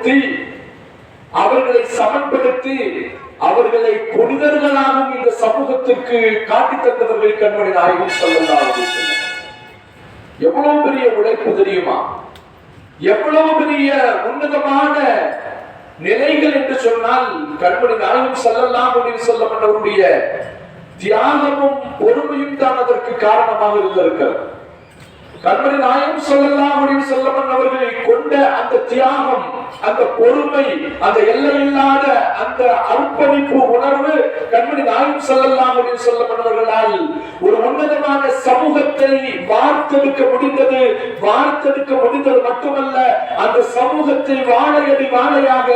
உயர்த்தி அவர்களை சமன்படுத்தி அவர்களை புனிதர்களாகவும் இந்த சமூகத்திற்கு காட்டி தந்தவர்கள் கண்மணி நாயகம் ஸல்லல்லாஹு அலைஹி வஸல்லம். எவ்வளவு பெரிய உழைப்பு தெரியுமா? எவ்வளவு பெரிய உன்னதமான நிலைகள் என்று சொன்னால் கண்மணி நாயகம் ஸல்லல்லாஹு அலைஹி வஸல்லம் அவருடைய தியாகமும் பொறுமையும் தான் அதற்கு காரணமாக இருந்திருக்கிறது. கண்மணி நாயகம் ஸல்லல்லாஹு அலைஹி வஸல்லம் அவர்களை கொண்ட அந்த தியாகம், அந்த பொறுமை, அந்த எல்லையில்லாத அந்த அர்ப்பணிப்பு உணர்வு கண்மணி நாயகம் ஸல்லல்லாஹு அலைஹி வஸல்லம் அவர்களால் ஒரு உன்னதமான சமூகத்தை வார்த்தெடுக்க முடிந்தது. வார்த்தெடுக்க முடிந்தது மட்டுமல்ல, அந்த சமூகத்தை வாழையடி வாழையாக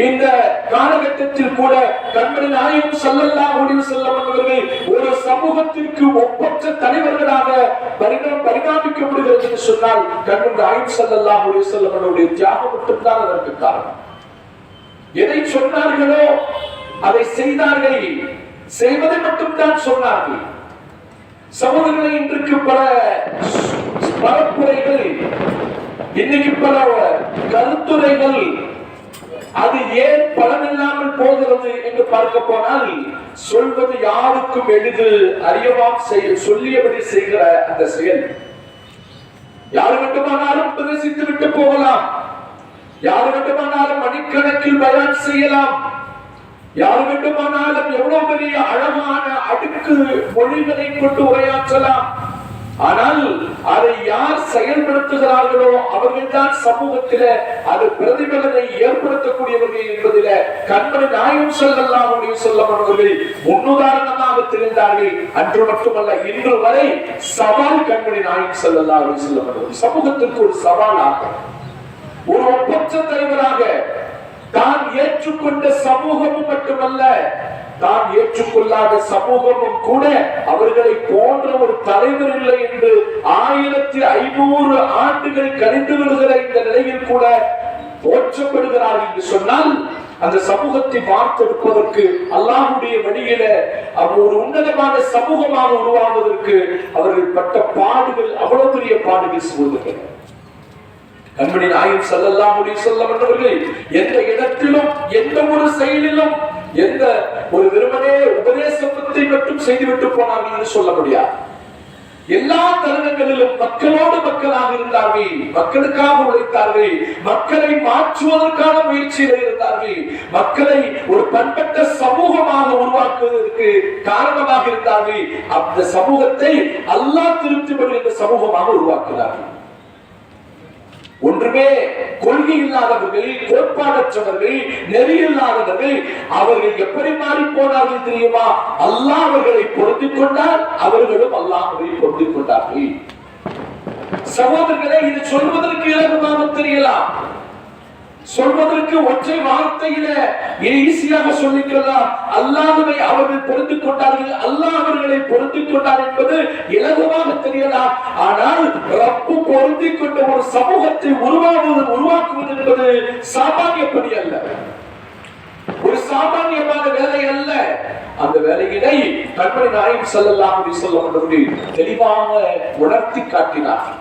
இந்த காலகட்டத்தில் கூட கண்மணி நாயகம் ஸல்லல்லாஹு அலைஹி வஸல்லம் அவர்கள் ஒரு சமூகத்திற்கு ஒப்பற்ற தலைவர்களாக பரிணாமிக்க சொன்னால் கண்மணி நாயகம் ஸல்லல்லாஹு அலைஹி வஸல்லம் அவருடைய தியாகம் மட்டும்தான் அதற்கு காரணம். எதை சொன்னார்களோ அதை செய்தார்கள். செய்வதை மட்டும்தான் சொன்னார்கள். சமூகங்களை இன்றைக்கு பல பரப்புரைகள், இன்னைக்கு பல கருத்துரைகள், அது ஏன் பலனில்லாமல் போகிறது என்று பார்க்க போனால் சொல்வது யாருக்கும் எளிது, அறியவாம் சொல்லியபடி செய்கிற அந்த செயல். யாரு வேண்டுமானாலும் பிரதேசித்து விட்டு போகலாம், யாரு வேண்டுமானாலும் மணிக்கணக்கில் பயான் செய்யலாம், யாரு வேண்டுமானாலும் எவ்வளவு பெரிய அழகான அடுக்கு மொழிகளை கொண்டு உரையாற்றலாம். ஆனால் அதை யார் செயல்படுத்துகிறார்களோ அவர்கள் தான் சமூகத்தில அது பிரதிபலனை ஏற்படுத்தக்கூடியவர்கள் என்பதில கண்மணி நாயகம் ஸல்லல்லாஹு அலைஹி வஸல்லம் அவர்கள் முன்னுதாரணமாக திகழ்ந்தார்கள். அன்று மட்டுமல்ல, இன்று வரை சவால் கண்மணி நாயகம் ஸல்லல்லாஹு அலைஹி வஸல்லம் அவர்கள் சமூகத்திற்கு ஒரு சவாலாக, ஒரு ஒப்பற்ற தலைவராக, தான் ஏற்றுக்கொண்ட சமூகமும் மட்டுமல்ல, தான் ஏற்றுக்கொள்ளாத சமூகமும் கூட அவர்களை போன்ற ஒரு தலைவர் இல்லை என்று 1500 ஆண்டுகள் கழிந்து வருகிற இந்த நிலையில் கூட போற்றப்படுகிறார் என்று சொன்னால், அந்த சமூகத்தை வார்த்தெடுப்பதற்கு அல்லாஹ்வுடைய வழியில ஒரு உன்னதமான சமூகமாக உருவாவதற்கு அவர்கள் பட்ட பாடுகள் அவ்வளவு பெரிய பாடுகள் சூழ்நிலை. கண்மணி நாயகம் ஸல்லல்லாஹு அலைஹி வஸல்லம் அவர்கள் எந்த இடத்திலும், எந்த ஒரு செயலிலும், எந்த ஒரு வெறுமனே உபதேசத்தை மட்டும் செய்துவிட்டு போனார்கள் என்று சொல்ல முடியாது. எல்லா தருணங்களிலும் மக்களோடு மக்களாக இருந்தார்கள், மக்களுக்காக உழைத்தார்கள், மக்களை மாற்றுவதற்கான முயற்சியில் இருந்தார்கள், மக்களை ஒரு பண்பட்ட சமூகமாக உருவாக்குவதற்கு காரணமாக இருந்தார்கள். அந்த சமூகத்தை அல்லாஹ் திருப்திப்படுகின்ற சமூகமாக உருவாக்கினார்கள். ஒன்றுமே கொள்கை இல்லாதவர்கள், கோட்பாடற்றவர்கள், நெறி இல்லாதவர்கள், அவர்கள் எப்படி மாறி போனார்கள் தெரியுமா? அல்லாஹ் அவர்களை பொருந்திக் கொண்டார், அவர்களும் அல்லாஹ்வை பொருந்திக் கொண்டார்கள். சகோதரர்களே, இது சொல்வதற்கு இலகுவாக தெரியலாம், சொல்வதற்கு ஒற்றை வார்த்தையில ஈஸியாக சொல்லிக்கலாம். அல்லாஹ்வை அவர்கள் பொருந்திக் கொண்டார்கள், அல்லாஹ் அவர்களை பொருந்திக் கொண்டார் என்பது இலகுவாக தெரியலாம். ஆனால் ரப்பு பொருந்திக் கொண்ட ஒரு சமூகத்தை உருவாக்குவது என்பது சாமானிய பணி அல்ல, ஒரு சாமானியமான வேலை அல்ல. அந்த வேலையினை கண்மணி நாயகம் ஸல்லல்லாஹு அலைஹி வஸல்லம் அவர்கள் தெளிவாக உணர்த்தி காட்டினார்கள்.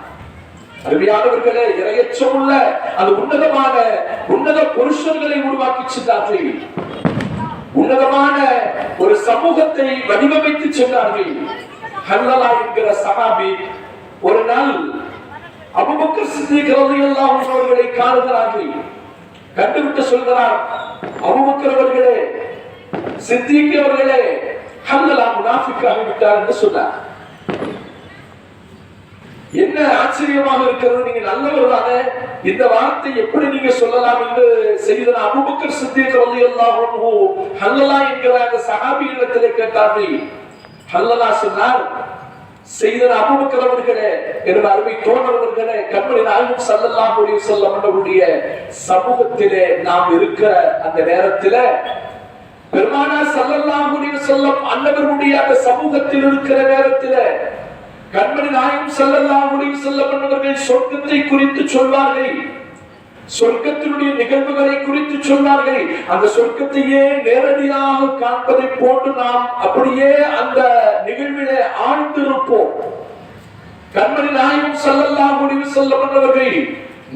அருமையானவர்களே, இறையச்சமுள்ள அந்த உன்னத புருஷர்களை உருவாக்கி சென்றார்கள். உன்னதமான ஒரு சமூகத்தை வடிவமைத்து சென்றார்கள். ஹல்லலா என்கிற சஹாபி ஒரு நாள் அபூபக்கர் சித்திக் ரலியல்லாஹு அன்ஹு அவர்களை காணுகிறார்கள். கண்டுவிட்டு சொல்கிறார், அபூபக்கர் அவர்களே, சித்திக் அவர்களே, ஹல்லலா முனாஃபிக்காக விட்டார் என்று சொன்னார். என்ன ஆச்சரியமாக இருக்கிறது, நீங்க நல்லவர் தானே, இந்த வார்த்தை எப்படி நீங்க சொல்லலாம் என்று செய்தனா அபூபக்கர் சித்திக் ரலியல்லாஹு அன்ஹு ஹல்லலா என்கிற அந்த சஹாபியிடத்திலே கேட்டார்கள். ஹல்லலா சொன்னார், செய்தனா அபூபக்கர் அவர்களே, என்ற அருமை தோழர்களே, கண்மணி நாயகம் ஸல்லல்லாஹு அலைஹி வஸல்லம் அவர்களுடைய சமூகத்திலே நாம் இருக்கிற அந்த நேரத்திலே, பெருமானார் ஸல்லல்லாஹு அலைஹி வஸல்லம் அன்னவருடைய அந்த சமூகத்தில் இருக்கிற நேரத்திலே கண்மணி நாயகம் ஸல்லல்லாஹு அலைஹி வஸல்லம் அவர்கள் சொர்க்கத்தை குறித்து சொல்வார்கள், சொர்க்கத்தினுடைய நிகழ்வுகளை குறித்து சொன்னார்கள். அந்த சொர்க்கத்தையே நேரடியாக காண்பதை போன்று நாம் அப்படியே அந்த நிகழ்விலே ஆழ்ந்திருப்போம். கண்மணி நாயகம் ஸல்லல்லாஹு அலைஹி வஸல்லம் அவர்கள்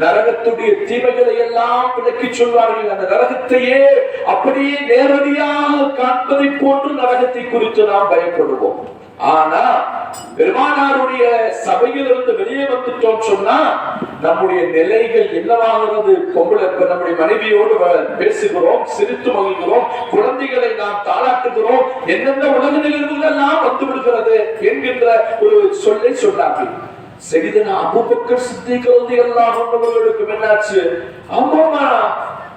நரகத்துடைய தீமைகளை எல்லாம் விளக்கி சொல்வார்கள். அந்த நரகத்தையே அப்படியே நேரடியாக காண்பதை போன்று நரகத்தை குறித்து நாம் பயப்படுவோம். ஆனா பெருமானாருடைய சபையிலிருந்து வெளியே வந்துட்டோம் சொன்னா நம்முடைய நிலைகள் என்னவாகிறது? நம்முடைய மனைவியோடு பேசுகிறோம், சிரித்து மகிழ்கிறோம், குழந்தைகளை நாம் தாளாட்டுகிறோம், என்னென்ன உலக நிகழ்வுகள் எல்லாம் வந்து விடுகிறது என்கின்ற ஒரு சொல்லை சொன்னார்கள். செய்தனா அபூபக்கர் சித்திக் ரலியல்லாஹு அன்ஹு அவர்களுக்கு என்னாச்சு? ஆமாமா,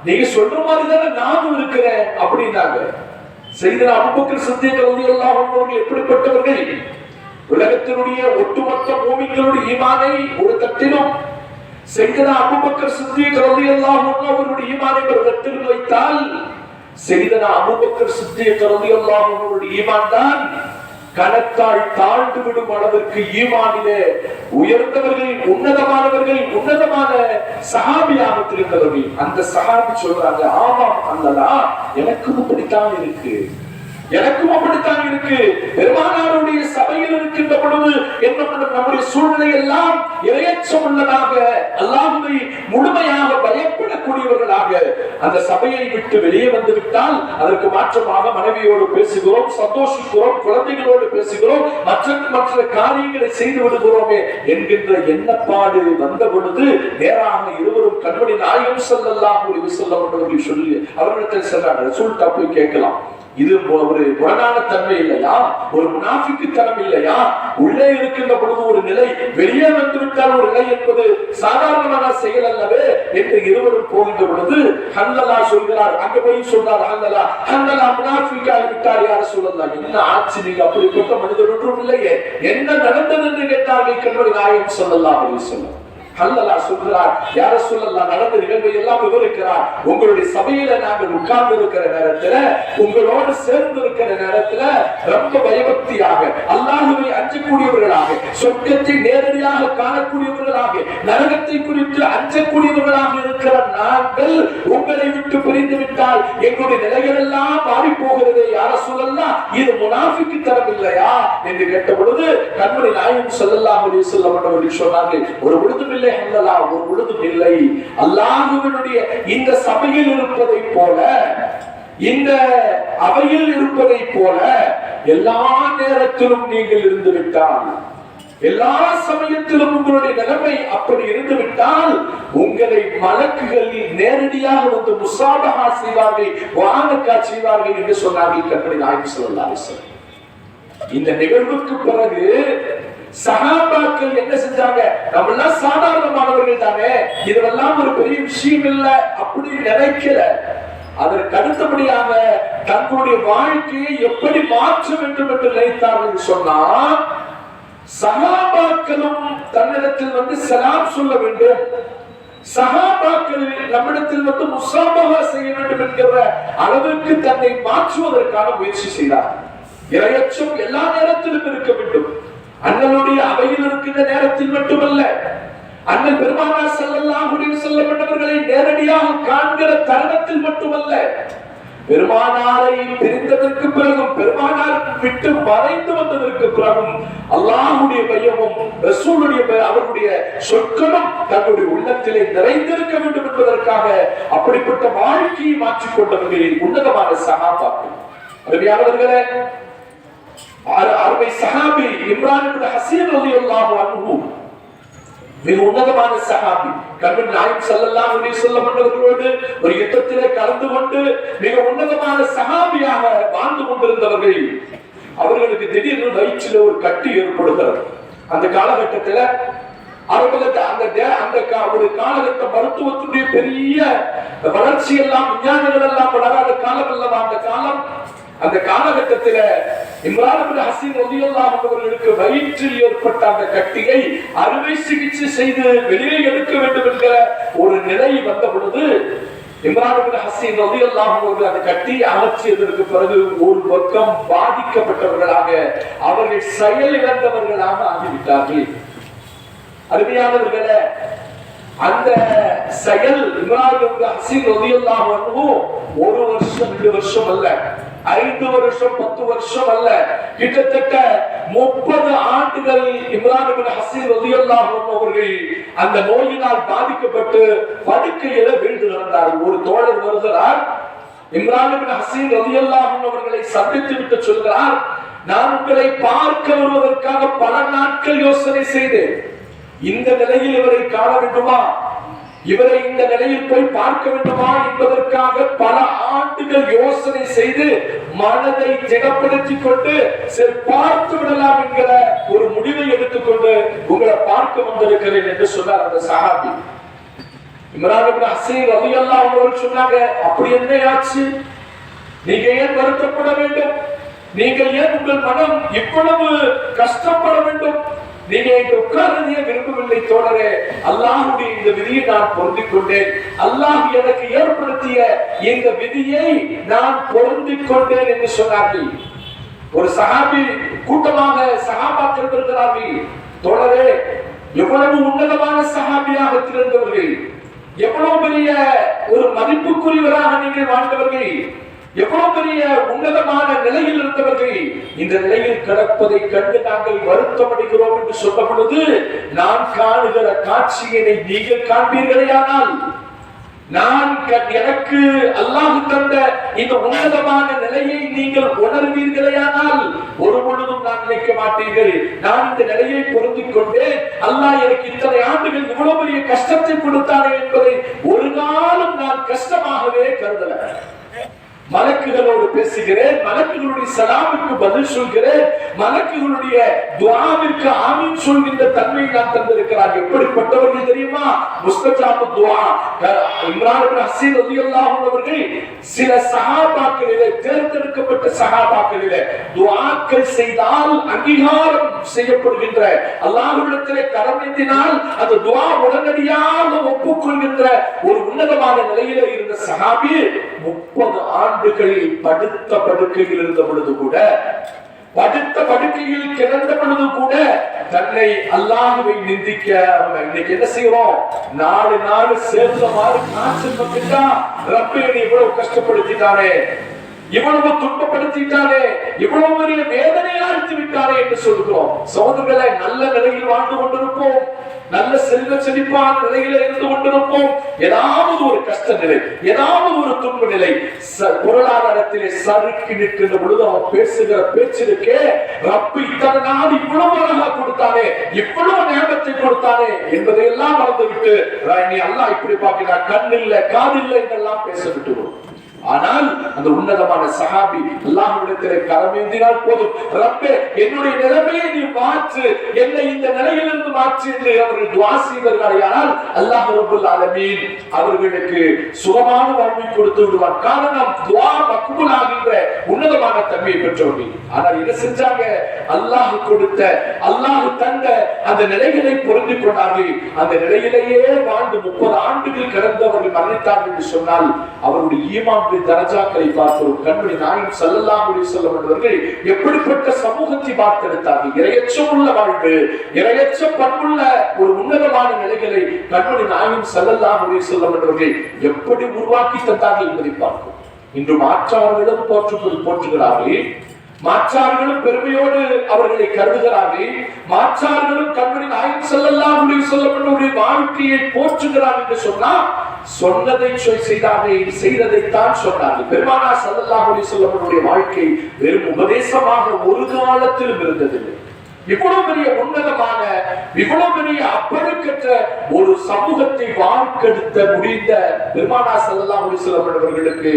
நீங்க சொல்ற மாதிரி தானே நானும் இருக்கிறேன் அப்படின்னாங்க. செய்தனா அபூபக்கர் சித்திக் ரலியல்லாஹு அன்ஹு அவர்கள் எப்படிப்பட்டவர்கள்? உலகத்தினுடைய ஒட்டுமொத்த மூமின்களுடைய ஈமானை ஒரு தட்டிலும், செய்தனா அபூபக்கர் சித்திக் ரலியல்லாஹு அன்ஹு அவர்களுடைய ஈமானை ஒரு தட்டில் வைத்தால், செய்தனா அபூபக்கர் சித்திக் ரலியல்லாஹு அன்ஹு அவர்களுடைய ஈமான் தான் கணத்தால் தாழ்ந்து விடும் அளவிற்கு ஈமானிலே உயர்ந்தவர்கள், உன்னதமானவர்கள், உன்னதமான சஹாபியாக இருந்தவர்கள். அந்த சஹாபி சொல்றாங்க, ஆமாம் அல்லா, எனக்கும் அப்படித்தான் இருக்கு, எனக்கும் அப்படித்தான் இருக்கு. பெருமானாருடைய சபையில் இருக்கின்ற பொழுது என்னப்படும் நம்முடைய சூழ்நிலை எல்லாம் இரையச்சம் உள்ளதாக, அல்லாஹ்வை முழுமையாக பயப்படக்கூடியவர்களாக அந்த சபையை விட்டு வெளியே வந்து விட்டால் அதற்கு மாற்றமாக மனைவியோடு பேசுகிறோம், சந்தோஷிக்கிறோம், குழந்தைகளோடு பேசுகிறோம், மற்ற காரியங்களை செய்து விடுகிறோமே என்கின்ற எண்ணப்பாடு வந்த பொழுது நேராக இருவரும் கண்மணி நாயகம் ஸல்லல்லாஹு அலைஹி வஸல்லம் சொல்லி அவர்களிடத்தில் சென்றார்கள். ரசூலுல்லாஹ் போய் கேட்கலாம், இது ஒரு புறநான தன்மை இல்லையா? ஒரு முனாஃபிக்கு தனம் இல்லையா? உள்ளே இருக்கின்ற பொழுது ஒரு நிலை, வெளியே வந்துவிட்டால் ஒரு நிலை என்பது சாதாரணமான செயல் அல்லவே என்று இருவரும் போகின்ற பொழுது ஹன்லலா சொல்கிறார். அங்க போய் சொல்றார், ஹன்லலா முனாஃபிக்காக விட்டார். யார் சொல்லலாம்? என்ன ஆச்சு, நீங்க அப்படிப்பட்ட மனிதர் ஒன்றும் இல்லையே, என்ன நடந்தது என்று கேட்டார்கள் கண்மணி நாயகம் ஸல்லல்லாஹு அலைஹி வஸல்லம். ஹல்லலா சொல்கிறார், யார சொல்லலாம், நடந்த நிகழ்வை எல்லாம் விவரிக்கிறார். உங்களுடைய சபையில நாங்கள் உட்கார்ந்து இருக்கிற நேரத்துல, உங்களோடு சேர்ந்து இருக்கிற நேரத்துல ரொம்ப பயபக்தியாக, அல்லாஹ்வை அஞ்சக்கூடியவர்களாக, சொர்க்கத்தை நேரடியாக காணக்கூடியவர்களாக, நரகத்தை குறித்து அஞ்சக்கூடியவர்களாக இருக்கிற நாங்கள் உங்களை விட்டு பிரிந்து விட்டால் எங்களுடைய நிலைகள் எல்லாம் மாறி போகிறதே. யார சொல்லலாம், இது முனாஃபிக்கு தரம் இல்லையா என்று கேட்ட பொழுது கண்மணி நாயகம் ஸல்லல்லாஹு அலைஹி வஸல்லம் அவர்கள் சொன்னார்கள், ஒரு பொழுதும் இல்லை அல்லா, ஒரு பொழுதும் இல்லை. அல்லாஹ்வினுடைய இந்த சபையில் இருப்பதை போல, இந்த அவையில் இருப்பதை போல எல்லா நேரத்திலும் நீங்கள் இருந்து விட்டால், எல்லா சமயத்திலும் உங்களுடைய நிலைமை அப்படி இருந்து விட்டால் உங்களை மலக்குகள் நேரடியாக வந்து முசாபஹா செய்வார்கள், வானக்கா செய்வார்கள் என்று சொன்னார்கள் கண்மணி நாயகம் ஸல்லல்லாஹு அலைஹி வஸல்லம். இந்த நிகழ்வுக்கு பிறகு சஹாபாக்கள் என்ன செஞ்சாங்க? நம்ம எல்லாம் சாதாரணமானவர்கள் தானே, இதெல்லாம் ஒரு பெரிய விஷயம் இல்ல அப்படி நினைக்கல. அதற்கு அடுத்தபடியாக தங்களுடைய வாழ்க்கையை எப்படி மாற்ற வேண்டும் என்று நினைத்தார்கள் சொன்னா, சஹாபாக்களும் தன்னிடத்தில் வந்து சலாம் சொல்ல வேண்டும், சஹாபாக்கள் நம்மிடத்தில் வந்து முஸாபஹா செய்ய வேண்டும் என்கிற அளவுக்கு தன்னை மாற்றுவதற்கான முயற்சி செய்தார். இரையச்சம் எல்லா நேரத்திலும் இருக்க வேண்டும். அண்ணனுடைய அவையில் இருக்கின்ற நேரத்தில் மட்டுமல்ல, அண்ணன் பெருமானார் ஸல்லல்லாஹு அலைஹி வஸல்லம் அவர்களை நேரடியாக காண்கிற தருணத்தில் மட்டுமல்ல, பெருமானாரை பிரிந்ததற்கு பிறகும், பெருமானார் விட்டு மறைந்து வந்ததற்கு பிறகும் அல்லாஹ்வுடைய பயமும் ரசூலுடைய அவருடைய சொற்களும் தன்னுடைய உள்ளத்திலே நிறைந்திருக்க வேண்டும் என்பதற்காக அப்படிப்பட்ட வாழ்க்கையை மாற்றிக் கொண்டவர்களில் உன்னதமான சஹாபாக்கள். அருமையானவர்களே, அருமை சஹாபி இம்ரான் இப்னு ஹஸீன் ரலியல்லாஹு அன்ஹு மிக உன்னதமான சஹாபி. கண்மணி நாயகம் ஸல்லல்லாஹு அலைஹி வஸல்லம் அவர்களோடு ஒரு யுத்தத்திலே கலந்து கொண்டு மிக உன்னதமான சஹாபியாக வாழ்ந்து கொண்டிருந்தவர்கள். அவர்களுக்கு திடீர்னு வயிற்றில் ஒரு கட்டி ஏற்படுகிறது. அந்த காலகட்டத்தில் ஒரு காலகட்ட மருத்துவத்துடைய பெரிய வளர்ச்சி எல்லாம், விஞ்ஞானங்கள் எல்லாம் வளராத காலம் அல்லவா அந்த காலம். அந்த காலகட்டத்தில் இம்ரான் இப்னு ஹஸீன் ரலியல்லாஹு அன்ஹு அவர்களுக்கு வயிற்றில் ஏற்பட்ட அந்த கட்டியை அறுவை சிகிச்சை செய்து வெளியே எடுக்க வேண்டும் என்கிற ஒரு நிலை வந்த பொழுது இம்ரான் இப்னு ஹஸீன் ரலியல்லாஹு அன்ஹு அவர்கள் அந்த கட்டியை அகற்றியதற்கு பிறகு ஒரு பக்கம் பாதிக்கப்பட்டவர்களாக, அவர்கள் செயல் இழந்தவர்களாக ஆகிவிட்டார்கள். அருமையானவர்களே, அந்த செயல் இம்ரான் இப்னு ஹசீன் ரலியல்லாஹு அன்ஹு 1 வருஷம் 2 வருஷம் அல்ல, 5 வருஷம் 10 வருஷம் அல்ல, கிட்டத்தட்ட 30 ஆண்டுகள் இம்ரான் இப்னு ஹசீன் ரலியல்லாஹு அன்ஹு அவர்கள் அந்த நோயினால் பாதிக்கப்பட்டு படுக்கையில வீழ்ந்து கிடந்தார். ஒரு தோழர் வருகிறார், இம்ரான் இப்னு ஹசீன் ரலியல்லாஹு அன்ஹு அவர்களை சந்தித்து விட்டு சொல்கிறார், நான் உங்களை பார்க்க வருவதற்காக பல நாட்கள் யோசனை செய்தேன். இந்த நிலையில் இவரை காண வேண்டுமா, இவரை இந்த நிலையில் போய் பார்க்க வேண்டுமா என்பதற்காக பல ஆண்டுகள் யோசனை செய்து மனதை திடப்படுத்திக் கொண்டு சரி பார்த்து விடலாம் என்கிற ஒரு முடிவை எடுத்துக்கொண்டு உங்களை பார்க்க வந்திருக்கிறேன் என்று சொன்னார் அந்த சஹாபி. இம்ரான் இப்னு ஹசீன் ரலியல்லாஹு அன்ஹு சொன்னாங்க, அப்படி என்ன ஆச்சு, நீங்க ஏன் வருத்தப்பட வேண்டும், நீங்கள் ஏன் உங்கள் மனம் இவ்வளவு கஷ்டப்பட வேண்டும், நீங்க உட்கார்றதையே விரும்பவில்லை தோழரே, அல்லாஹ்வுடைய இந்த விதியை நான் பொருந்திக் கொண்டேன், அல்லாஹ் எனக்கு ஏற்படுத்திய இந்த விதியை நான் பொருந்திக் கொண்டேன் என்று சொன்னார்கள். ஒரு சஹாபி கூட்டமாக சஹாபாக்கள் இருக்கிறார்கள். தோழரே, எவ்வளவு உன்னதமான சஹாபியாக திகழ்ந்தவர்கள், எவ்வளவு பெரிய ஒரு மதிப்புக்குரியவராக நீங்கள் வாழ்ந்தவர்கள், எவ்வளவு பெரிய உன்னதமான நிலையில் இருந்தவர்கள் இந்த நிலையில் கிடப்பதை கண்டு நாங்கள் வருத்தம் அடைகிறோம் என்று சொல்ல பொழுது, நான் காணுகிற காட்சியினை நீங்கள் காண்பீர்களேயானால், நான் எனக்கு அல்லாஹ் தந்த இந்த உன்னதமான நிலையை நீங்கள் உணர்வீர்களேயானால் ஒரு பொழுதும் நான் நினைக்க மாட்டீர்கள், நான் இந்த நிலையை பொருந்திக் கொண்டு அல்லாஹ் எனக்கு இத்தனை ஆண்டுகள் இவ்வளவு பெரிய கஷ்டத்தை கொடுத்தானே என்பதை ஒரு நாளும் நான் கஷ்டமாகவே கருதல. மலக்குகளோடு பேசுகிறேன், மலக்குகளுடைய சலாமுக்கு பதில் சொல்கிறேன், மலக்குகளுடைய துஆவிற்கு ஆமீன் சொல்கின்ற தன்மையை நான் தந்திருக்கிறார். எப்படிப்பட்டவர்கள் தெரியுமா, முஸ்தஜாபு துஆ. இம்ரான் இப்னு ஹசீன் ரலியல்லாஹு அன்ஹு அவர்கள் சில சஹாபாக்களிலே, தேர்ந்தெடுக்கப்பட்ட சஹாபாக்களிலே துஆக்கள் செய்தால் அங்கீகாரம் செய்யப்படுகின்ற, அல்லாஹ்விடத்திலே கரமேந்தினால் அந்த துஆ உடனடியாக ஒப்புக்கொள்கின்ற ஒரு உன்னதமான நிலையிலே இருந்த சஹாபி 30 ஆண்டுகளில் படுத்த படுக்கையில் இருந்த பொழுது கூட, படுத்த படுக்கையில் கிடந்த பொழுது கூட தன்னை அல்லாஹ்வை நிந்திக்க இன்னைக்கு என்ன செய்யறோம், நாலு சேர்ந்த மாதிரி காய்ச்சல் வந்துட்டா, ரப்பே நீ இவ்வளவு கஷ்டப்படுத்திட்டானே, இவ்வளவு துன்பப்படுத்திட்டானே, இவ்வளவு பெரிய வேதனையை அழித்து விட்டானே என்று சொல்கிறோம். சகோதரர்களை, நல்ல நிலையில் வாழ்ந்து கொண்டிருப்போம், நல்ல செல்வ செழிப்பான நிலையில இருந்து கொண்டிருப்போம், ஏதாவது ஒரு கஷ்ட நிலை, ஏதாவது ஒரு துன்ப நிலை, பொருளாதாரத்திலே சறுக்கி நிற்கின்ற பொழுது அவன் பேசுகிற பேச்சிருக்கே, ரப்பு இத்தனை நாள் இவ்வளவு அழகா கொடுத்தானே, இவ்வளவு நேரத்தை கொடுத்தானே என்பதையெல்லாம் மறந்துவிட்டு நீ அல்லாஹ் இப்படி பார்க்கிறார், கண் இல்ல காது இல்லை என்றெல்லாம் பேச விட்டுவோம். ஆனால் அந்த உன்னதமான சஹாபி அல்லாஹ்விடத்திலே கரமேந்தினால் போதும், ரப்பே என்னுடைய நிலைமையை நீ மாற்று, என்னை இந்த நிலையிலிருந்து மாற்று என்று அவர்கள் துஆ செய்தார்கள். அல்லாஹ் ரப்பல் ஆலமீன் அவர்களுக்கு சுகமான வாழ்வை கொடுத்து விடுவார். காரணம் துஆ மக்பூல் ஆகின்ற உன்னதமான தன்மையை பெற்றவர்கள். ஆனால் என்ன செஞ்சாங்க, அல்லாஹ் கொடுத்த, அல்லாஹ் தந்த அந்த நிலைகளை பொருந்திக் கொண்டார்கள். அந்த நிலையிலேயே வாழ்ந்து 30 ஆண்டுகள் கடந்தவர்கள் மரணித்தார்கள் என்று சொன்னால் அவருடைய ஈமான் தரஜாக்களை பார்க்கிறோம். கண்மணி நாயகம் ஸல்லல்லாஹு அலைஹி வஸல்லம் அவர்கள் எப்படிப்பட்ட சமூகத்தை பார்த்தெடுத்தார்கள், இறையச்சமுள்ள வாழ்வு, இறையச்ச பண்புள்ள ஒரு உன்னதமான நிலைகளை கண்மணி நாயகம் ஸல்லல்லாஹு அலைஹி வஸல்லம் அவர்கள் எப்படி உருவாக்கி தந்தார்கள் என்பதை பார்க்கிறோம். இன்று மாற்றார்களும் போற்றுகிறார்கள், மாற்றார்களும் பெருமையோடு அவர்களை கருதுகிறார்கள், மாற்றார்களும் கண்மணி நாயகம் ஸல்லல்லாஹு அலைஹி வஸல்லம் அவருடைய வாழ்க்கையை போற்றுகிறார்கள் என்று சொன்னால் சொன்னதை செய்தார்கள், செய்ததைத்தான் சொன்னார்கள். பெருமானார் ஸல்லல்லாஹு அலைஹி வஸல்லம் அவருடைய வாழ்க்கை வெறும் உபதேசமாக ஒரு காலத்திலும் இருந்ததில்லை. இவ்வளவு பெரிய உன்னதமான, இவ்வளவு பெரிய அப்பழுக்கற்ற ஒரு சமூகத்தை வார்க்கெடுத்த முடிந்த பெருமானார் ஸல்லல்லாஹு அலைஹி வஸல்லம் அவர்களுக்கு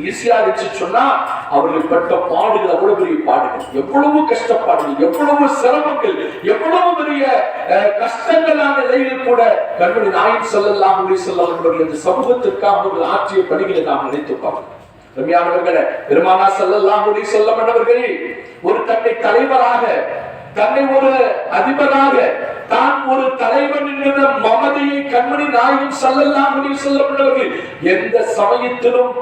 ஈஸியா சொன்னா அவர்கள் பட்ட பாடுகள் அவ்வளவு பெரிய பாடுகள், எவ்வளவு கஷ்டப்பாடுகள், எவ்வளவு சிரமங்கள், எவ்வளவு பெரிய கஷ்டங்களான நிலையில் கூட கண்மணி நாயகம் ஸல்லல்லாஹு அலைஹி வஸல்லம் அவர்கள் இந்த சமூகத்திற்காக அவர்கள் ஆற்றிய பணிகளை நாம் நினைத்து பார்க்கிறோம். ரம்யானவர்களே, பெருமானார் ஸல்லல்லாஹு அலைஹி வஸல்லம் அவர்கள் ஒரு தன்னை தலைவராக, தன்னை ஒரு அதிபராக, தான் ஒரு தலைவன் என்கிற மமதையை கண்மணி நாயகம் ஸல்லல்லாஹு அலைஹி வஸல்லம் அவர்கள் எந்த சமயத்திலும்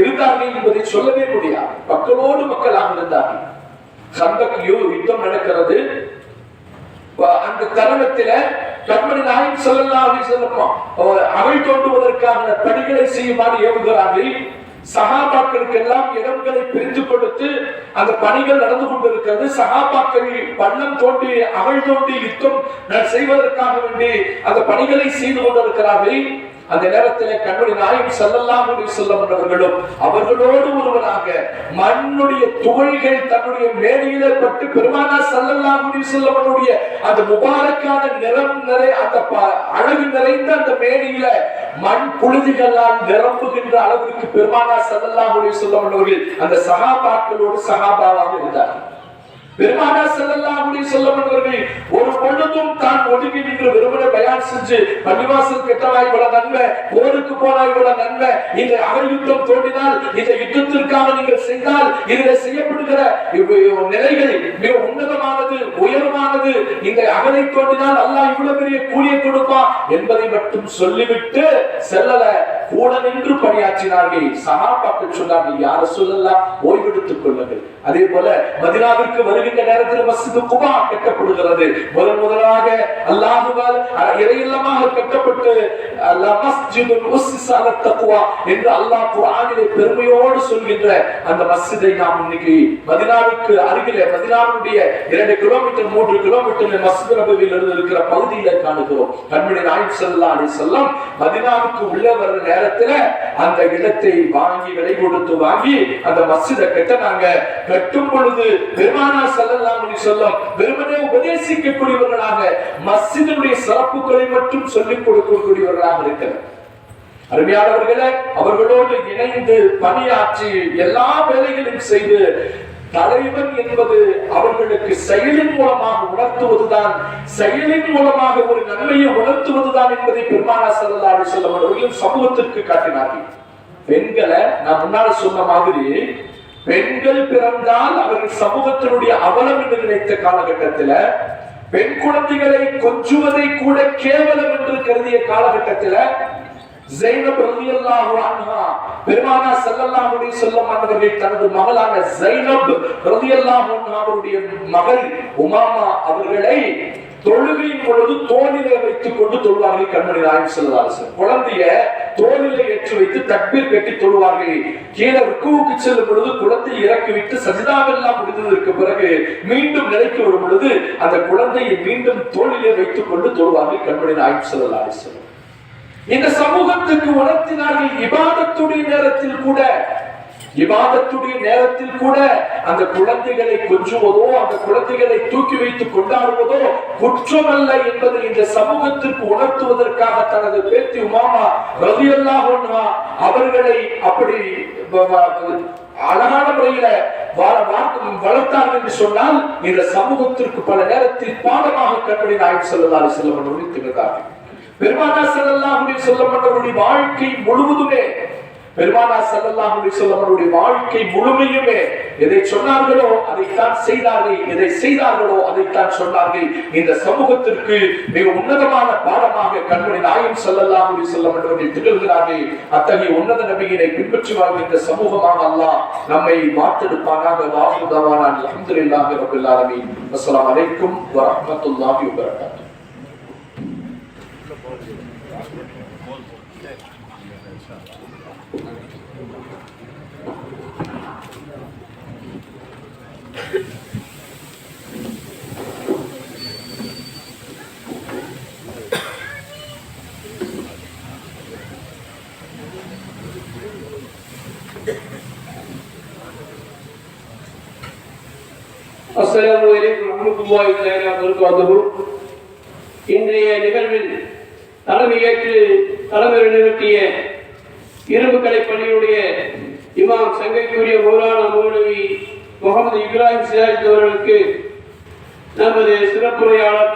இருந்தார்கள் என்பதை சொல்லவே முடியாது. மக்களோடு மக்களாக இருந்தார்கள். கந்தக் யுத்தம் நடக்கிறது. அந்த தருணத்தில் கண்மணி நாயகம் ஸல்லல்லாஹு அலைஹி வஸல்லம் அகழ் தோண்டுவதற்கான பணிகளை செய்யுமாறு ஏவுகிறார்கள். சஹாபாக்களுக்கு எல்லாம் இடங்களை பிரித்து கொடுத்து அந்த பணிகள் நடந்து கொண்டிருக்கிறது. சஹாபாக்கள் பள்ளம் தோண்டி அகழ் தோண்டி யுத்தம் செய்வதற்காக வேண்டி அந்த பணிகளை செய்து கொண்டிருக்கிறார்கள். அந்த நேரத்தில் கண்மணி நாயகம் ஸல்லல்லாஹு அலைஹி வஸல்லம் அவர்களும் அவர்களோடு ஒருவராக மண்ணுடைய துகள்கள் தன்னுடைய மேனியிலே பட்டு பெருமானார் ஸல்லல்லாஹு அலைஹி வஸல்லம் அவருடைய அந்த முபாரக்கான நிறம் அந்த அழகு நிறைந்த அந்த மேனியில மண் புழுதிகளால் நிரம்புகின்ற அளவிற்கு பெருமானார் ஸல்லல்லாஹு அலைஹி வஸல்லம் அவர்கள் அந்த சஹாபாக்களோடு சஹாபாவாக இருந்தார்கள். பெருமானார் ஸல்லல்லாஹு அலைஹி வஸல்லம் அவர்கள் ஒரு பொழுதும் தான் ஒதுங்கி நின்று வெறுமனே பயான் செஞ்சு பள்ளிவாசல் கெட்டவாய் இவ்வளவு நன்மை, போருக்கு போனாய் இவ்வளவு நன்மை, இந்த அகழ் யுத்தம் தோண்டினால் இந்த யுத்தத்திற்காக நீங்கள் செய்தால் இதில் செய்யப்படுகிற நிலைகள் மிக உன்னதமானது உயர்வானது, இந்த அகழை தோண்டினால் அல்லாஹ் இவ்வளவு பெரிய கூலியை கொடுப்பான் என்பதை மட்டும் சொல்லிவிட்டு செல்லல, கூட நின்று பணியாற்றினார்கள். சஹாபாக்கள் சொன்னார்கள், யார சொல்லலாம், ஓய்வெடுத்துக் கொள்ளுங்கள். அதே போல மதீனாவிற்கு வருகின்ற நேரத்தில் மஸ்ஜித் குபா கட்டப்படுகிறது. முதலாக அல்லாஹ்வால் இறையில்லமாக கட்டப்பட்டு மஸ்ஜிதுல் உஸ்ஸிஸ அலா தக்வா என்று அல்லாஹ் குர்ஆனிலே பெருமையோடு சொல்கின்ற அந்த மஸ்ஜிதை நாம் இன்னைக்கு மதீனாவுக்கு அருகிலே மதீனாவுடைய 2 கிலோமீட்டர் 3 கிலோமீட்டர் மஸ்ஜித் நபவியில் இருக்கிற பகுதியில காணுகிறோம். கண்மணி நாயகம் ஸல்லல்லாஹு அலைஹி வஸல்லம் மதீனாவுக்கு உள்ளே வர நேரத்தில் அந்த இடத்தை வாங்கி விலை கொடுத்து வாங்கி அந்த மஸ்ஜிதை கட்டினாங்க. கட்டும் பொழுது பெருமானார் ஸல்லல்லாஹு அலைஹி வஸல்லம் வெறுமனே உபதேசிக்கக்கூடியவர்களாக மஸ்ஜிதுடைய சிறப்புகளை மட்டும் சொல்லிக் கொடுக்கக்கூடியவர்களாக இருக்கிறார். அருமையானவர்களே, அவர்களோடு இணைந்து பணியாற்றி எல்லா வேலைகளையும் செய்து தலைவன் என்பது அவர்களுக்கு செயலின் மூலமாக உணர்த்துவதுதான், செயலின் மூலமாக ஒரு நன்மையை உணர்த்துவதுதான் என்பதை பெருமானார் ஸல்லல்லாஹு அலைஹி வஸல்லம் அவர்கள் சமூகத்திற்கு காட்டினார்கள். பெண்களை நான் முன்னால் சொன்ன மாதிரி பெண்கள் பிறந்தால் அவர்கள் சமூகத்தினுடைய அவலம் என்று நினைத்த காலகட்டத்தில், பெண் குழந்தைகளை கொஞ்சுவதை கூட கேவலம் என்று கருதிய காலகட்டத்தில் ஸைனப் ரலியல்லாஹு அன்ஹா பெருமானார் ஸல்லல்லாஹு அலைஹி வஸல்லம் அவர்கள் தனது மகளான ஸைனப் ரலியல்லாஹு அன்ஹா அவருடைய மகள் உமாமா அவர்களை தொழுகையின் பொழுது தோளிலே வைத்துக் கொண்டு தொழுவார்கள். கண்மணி நாயகம் ஸல்லல்லாஹு அலைஹி வஸல்லம் குழந்தைய தோளிலே ஏற்றி வைத்து தக்பீர் கட்டி தொழுவார்கள். கீழே ருக்குவுக்கு செல்லும் பொழுது குழந்தையை இறக்கி விட்டு சஜிதாவெல்லாம் முடிந்ததற்கு பிறகு மீண்டும் நிலைக்கு வரும் பொழுது அந்த குழந்தையை மீண்டும் தோளிலே வைத்துக் கொண்டு தொழுவார்கள். கண்மணி நாயகம் ஸல்லல்லாஹு அலைஹி வஸல்லம் இந்த சமூகத்துக்கு உணர்த்தினார்கள். இபாதத்துடைய நேரத்தில் கூட அந்த குழந்தைகளை கொஞ்சுவதோ அந்த குழந்தைகளை தூக்கி வைத்து கொண்டாடுவதோ குற்றமல்ல என்பதை இந்த சமூகத்திற்கு உணர்த்துவதற்காக தனது பேத்தி உமாமா ரலியல்லாஹு அன்ஹா அவர்களை அப்படி அழகான முறையில வளர்த்தார்கள் என்று சொன்னால் இந்த சமூகத்திற்கு பல நேரத்தில் பாடமாக கண்மணி நாயகம் ஸல்லல்லாஹு அலைஹி வஸல்லம் உணர்த்தினார்கள். பெருமானார் ஸல்லல்லாஹு அலைஹி வஸல்லம் அவர்களுடைய வாழ்க்கை முழுவதுமே பெருமானார் ஸல்லல்லாஹு அலைஹி வஸல்லம் அவருடைய வாழ்க்கை முழுமையுமே எதை சொன்னார்களோ அதைத்தான் செய்தார்கள், எதை செய்தார்களோ அதைத்தான் சொன்னார்கள். இந்த சமூகத்திற்கு மிக உன்னதமான பாடமாக கண்மணி நாயகம் ஸல்லல்லாஹு அலைஹி வஸல்லம் அவர்கள் திகழ்கிறார்கள். அத்தகைய உன்னத நபியினை பின்பற்றி வாழ்கின்ற சமூகமாக அல்லாஹ் நம்மை மாற்றெடுப்பானாக. வாஹிரு தஅவானா அல்ஹம்துலில்லாஹி ரப்பில் ஆலமீன். அஸ்ஸலாமு அலைக்கும் வ ரஹ்மத்துல்லாஹி வ பரகாத்துஹு. அஸ்ஸலாமு அலைக்கும் வரஹ்மத்துல்லாஹி தஆலா வபரகாத்துஹு. இன்றைய நிகழ்வில் தலைமையேற்று தலைமை நிறுத்திய இரும்புக்கலை பள்ளியுடைய இமாம் சங்கைக்குரிய மௌலானா மௌலவி முகமது இப்ராஹிம் சிராஜ் அவர்களுக்கு நமது சிறப்புரையாளர்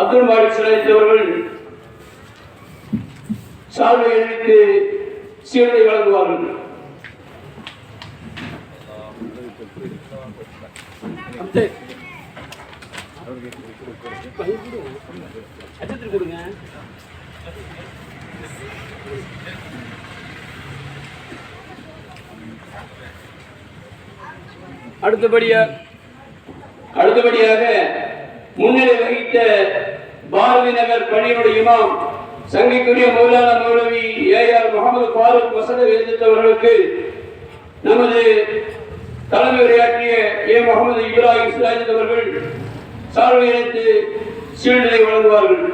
அப்துல் மாலிக் சிராஜ் அவர்கள் சால்வை அணிவித்து சீருடை வழங்குவார்கள். அடுத்தபடியாக முன்னிலை வகித்த பாரதி நகர் பள்ளியுடைய இமாம் சங்கைக்குரிய மௌலானா மௌலவி ஏஆர் முகமது ஃபாரூக் வசன எழுதித்தவர்களுக்கு நமது தலைமை உரையாற்றிய முகமது இப்ராஹிம் சிராஜ் அவர்கள் சால்வை அளித்து சீல்டை வழங்குவார்கள்.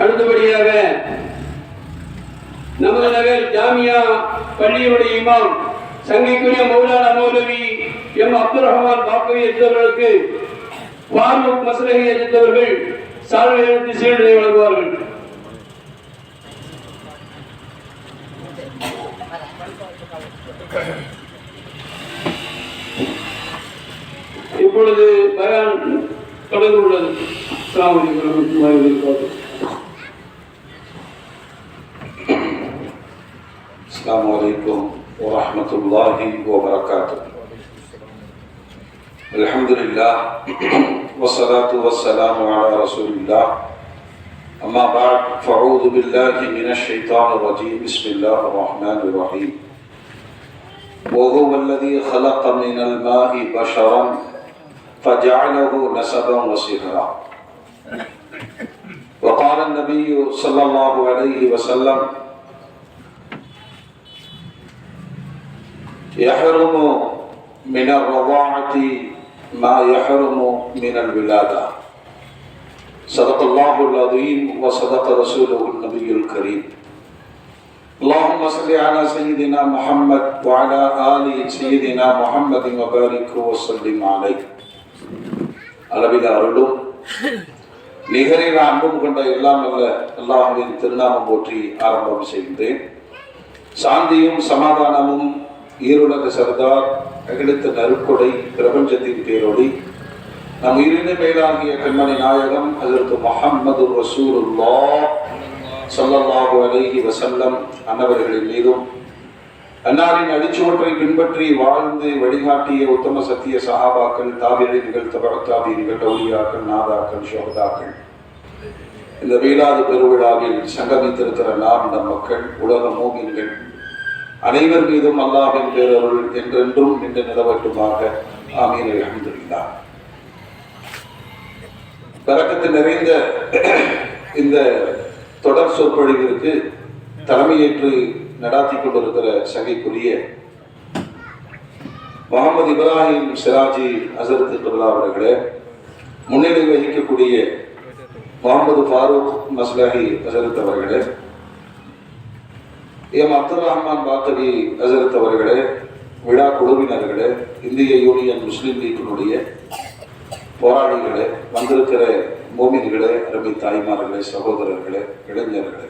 அடுத்தபடியாக நமது நகர் ஜாமியா பள்ளியுடைய இமாம் சங்கைக்குரிய மௌலானா மௌலவி அப்துல் ரஹ்மான் பாக்கவி என்பவர்களுக்கு ஃபாரூக் மஸ்லஹி என்பவர்கள் சால்வை அளித்து சீல்டை வழங்குவார்கள். இப்பொழுது பயான் தொடர்ந்து உள்ளது. அஸ்ஸலாமு அலைக்கும் வரஹ்மத்துல்லாஹி வபரகாத்துஹு. السلام عليكم ورحمة الله وبركاته. الحمد لله والصلاة والسلام على رسول الله. أما بعد فأعوذ بالله من الشيطان الرجيم. بسم الله الرحمن الرحيم. وهو الذي خلق من الماء بشرا فجعله نسبا وصهرا. وقال النبي صلى الله عليه وسلم: يحرم من الرضاعة ما يحرم من الولادة. صدق الله العظيم وصدق رسوله النبي الكريم. اللهم صل على سيدنا محمد وعلى آل سيدنا محمد وبارك وسلم عليه. அளவில் அருளும் நிகரில் அன்பும் கொண்ட எல்லாம் அல்ல அல்லாஹ்வின் திருநாமம் போற்றி ஆரம்பம் செய்கின்றேன். சாந்தியும் சமாதானமும் ஈருலக சர்தார் அகிலத்த நறுக்கொடை பிரபஞ்சத்தின் பேரொடி நம் உயிரின மேலாகிய கண்மணி நாயகம் ஹஜ்ரத் முஹம்மது ரசூலுல்லாஹ் ஸல்லல்லாஹு அலைஹி வஸல்லம் அன்னவர்களின் மீதும் அன்னாரின் அடிச்சுவற்றை பின்பற்றி வாழ்ந்து வழிகாட்டிய உத்தம சத்திய சஹாபாக்கள், தாபிஈன்கள், தபஅத் தாபிஈன்கள், அவுலியாக்கள், நாதாக்கள், ஷுஹதாக்கள், இந்த மீலாது பெருவிழாவில் சங்கமித்திருக்கிற நாம் நம் மக்கள், உலக மூமின்கள் அனைவர் மீதும் அல்லாஹ்வின் பேரருள் என்றென்றும் நின்று நிலவட்டுமாக. ஆமீன். அல்ஹம்துலில்லாஹ். பரக்கத்து நிறைந்த இந்த தொடர் சொற்பொழிவிற்கு தலைமையேற்று நடாத்தி கொண்டிருக்கிற சங்கைக்குரிய முகமது இப்ராஹிம் சிராஜி ஹஸரத் கிப்லா அவர்களே, முன்னிலை வகிக்கக்கூடிய முகமது ஃபாரூக் மஸ்லஹி ஹஸரத் அவர்களே, அப்துல் ரஹ்மான் பாக்கவி ஹஸரத் அவர்களே, விழா குழுவினர்களே, இந்திய யூனியன் முஸ்லிம் லீக்கினுடைய போராளிகளே, வந்திருக்கிற மோமின்களே, அருமை தாய்மார்களே, சகோதரர்களே, இளைஞர்களே,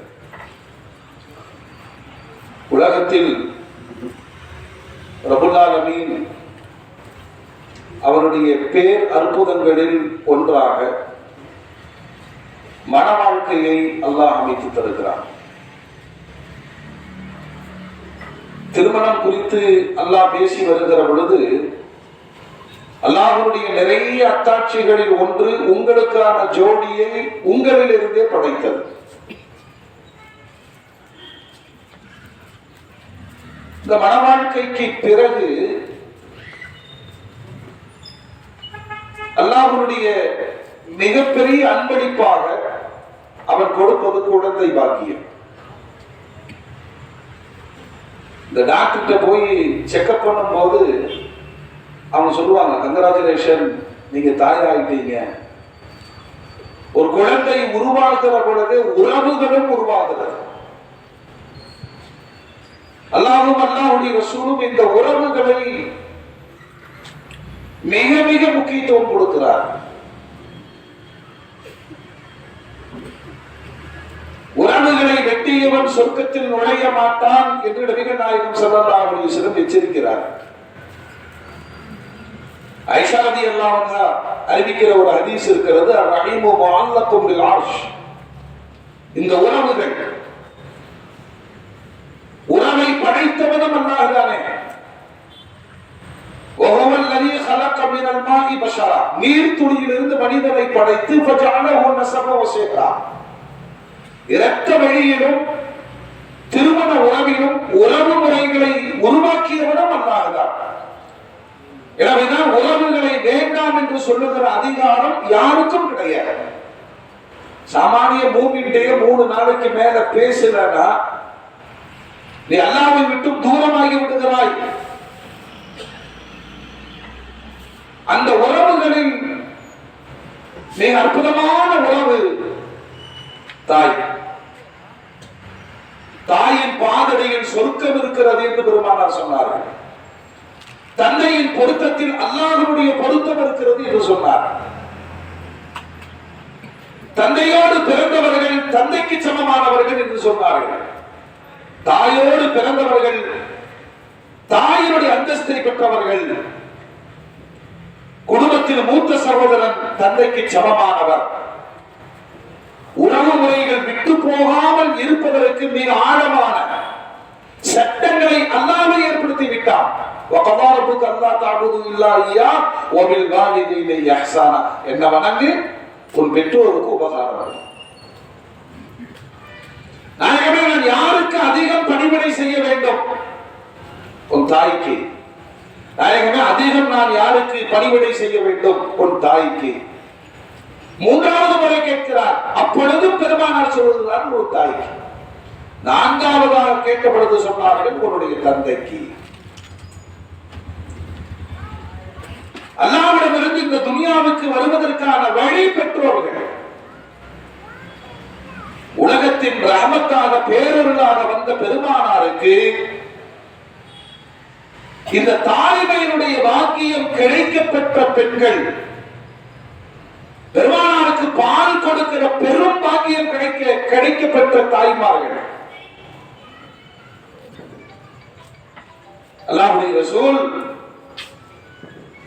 உலகத்தில் ரப்புல் ஆலமீன் அவருடைய பேர் அற்புதங்களில் ஒன்றாக மன வாழ்க்கையை அல்லாஹ் அமைத்து தருகிறார். திருமணம் குறித்து அல்லாஹ் பேசி வருகிற பொழுது அல்லாஹ்வுடைய நிறைய அத்தாட்சிகளில் ஒன்று உங்களுக்கான ஜோடியை உங்களிலிருந்தே படைத்தது. இந்த மனவாழ்க்கைக்கு பிறகு அல்லாஹ்வுடைய மிகப்பெரிய அன்பளிப்பாக அவர் கொடுப்பது குழந்தை பாக்கியம். இந்த டாக்டர்கிட்ட போய் செக்அப் பண்ணும் போது அவங்க சொல்லுவாங்க, கங்கராச்சுலேஷன், நீங்க தாயாயிட்டீங்க. ஒரு குழந்தை உருவாகிற பொழுது உறவுகளும் உருவாகிறது. அல்லாஹ்வும் அல்லாஹ்வுடைய ரசூலும் இந்த உறவுகளை மிக மிக முக்கியத்துவம் கொடுக்கிறார். உறவுகளை வெட்டியவன் சொர்க்கத்தில் நுழைய மாட்டான் என்று நபிகள் நாயகம் ஸல்லல்லாஹு அலைஹி வஸல்லம் எச்சரிக்கிறார். ஆயிஷா ரலியல்லாஹு அன்ஹா அறிவிக்கிற ஒரு ஹதீஸ் இருக்கிறது, அர்-ரஹீமு முஅல்லகும் பில் அர்ஷ். இந்த உறவுகள், உறவை படைத்தவனும் அல்லாஹ் தானே. وهو الذي خلق من الماء بشرا. நீர் துளியிலிருந்து மனிதனை படைத்து இரத்த வழியிலும் திருமண உறவிலும் உறவு முறைகளை உருவாக்கியவனும் அல்லாஹ்தான். எனவேதான் உறவுகளை வேண்டாம் என்று சொல்லுகிற அதிகாரம் யாருக்கும் கிடையாது. சாமானிய மூமின்டைய 3 நாளைக்கு மேல பேசலனா நீ அல்லாஹ்வை விட்டு தூரமாகி விடுகிறாய். அந்த உறவுகளில் மிக அற்புதமான உறவு தாய். தாயின் பாதடையில் சொர்க்கம் இருக்கிறது என்று பெருமானார் சொன்னார்கள். தந்தையின் பொருத்தத்தில் அல்லாஹ்வுடைய பொருத்தம் இருக்கிறது என்று சொன்னார். தந்தையோடு பிறந்தவர்கள் தந்தைக்கு சமமானவர்கள் என்று சொன்னார்கள். தாயோடு பிறந்தவர்கள் தாயினுடைய அந்தஸ்தை பெற்றவர்கள். குடும்பத்தில் மூத்த சகோதரன் தந்தைக்கு சமமானவர். உறவு முறைகள் விட்டு போகாமல் இருப்பதற்கு மிக ஆழமான சட்டங்களை அல்லாஹ் ஏற்படுத்தி விட்டான். என்ன வணங்கு, உன் பெற்றோருக்கு உபகாரம். நான் யாருக்கு அதிகம் பணிவிடை செய்ய வேண்டும்? உன் தாய்க்கு. நாயகமே அதிகம் நான் யாருக்கு பணிவிடை செய்ய வேண்டும்? உன் தாய்க்கு. 3வது முறை கேட்கிறார். அப்பொழுதும் பெருமானார் சொல்லுகிறார் ஒரு தாய்க்கு. 4வதாக கேட்கப்படுவது சொன்னார்கள் உன்னுடைய தந்தைக்கு. அல்லாஹ்விடமிருந்து இந்த துனியாவுக்கு வருவதற்கான வழி பெற்றோர்கள். உலகத்தின் ரஹமத்தாக பேரருளாக வந்த பெருமானாருக்கு இந்த தாய்மையினுடைய வாக்கியம் கிடைக்கப்பட்ட பெண்கள், பெருமானாருக்கு பால் கொடுக்கிற பெரும் பாக்கியம் கிடைக்கப்பட்ட தாய்மார்கள். அல்லாஹ்வுடைய ரசூல்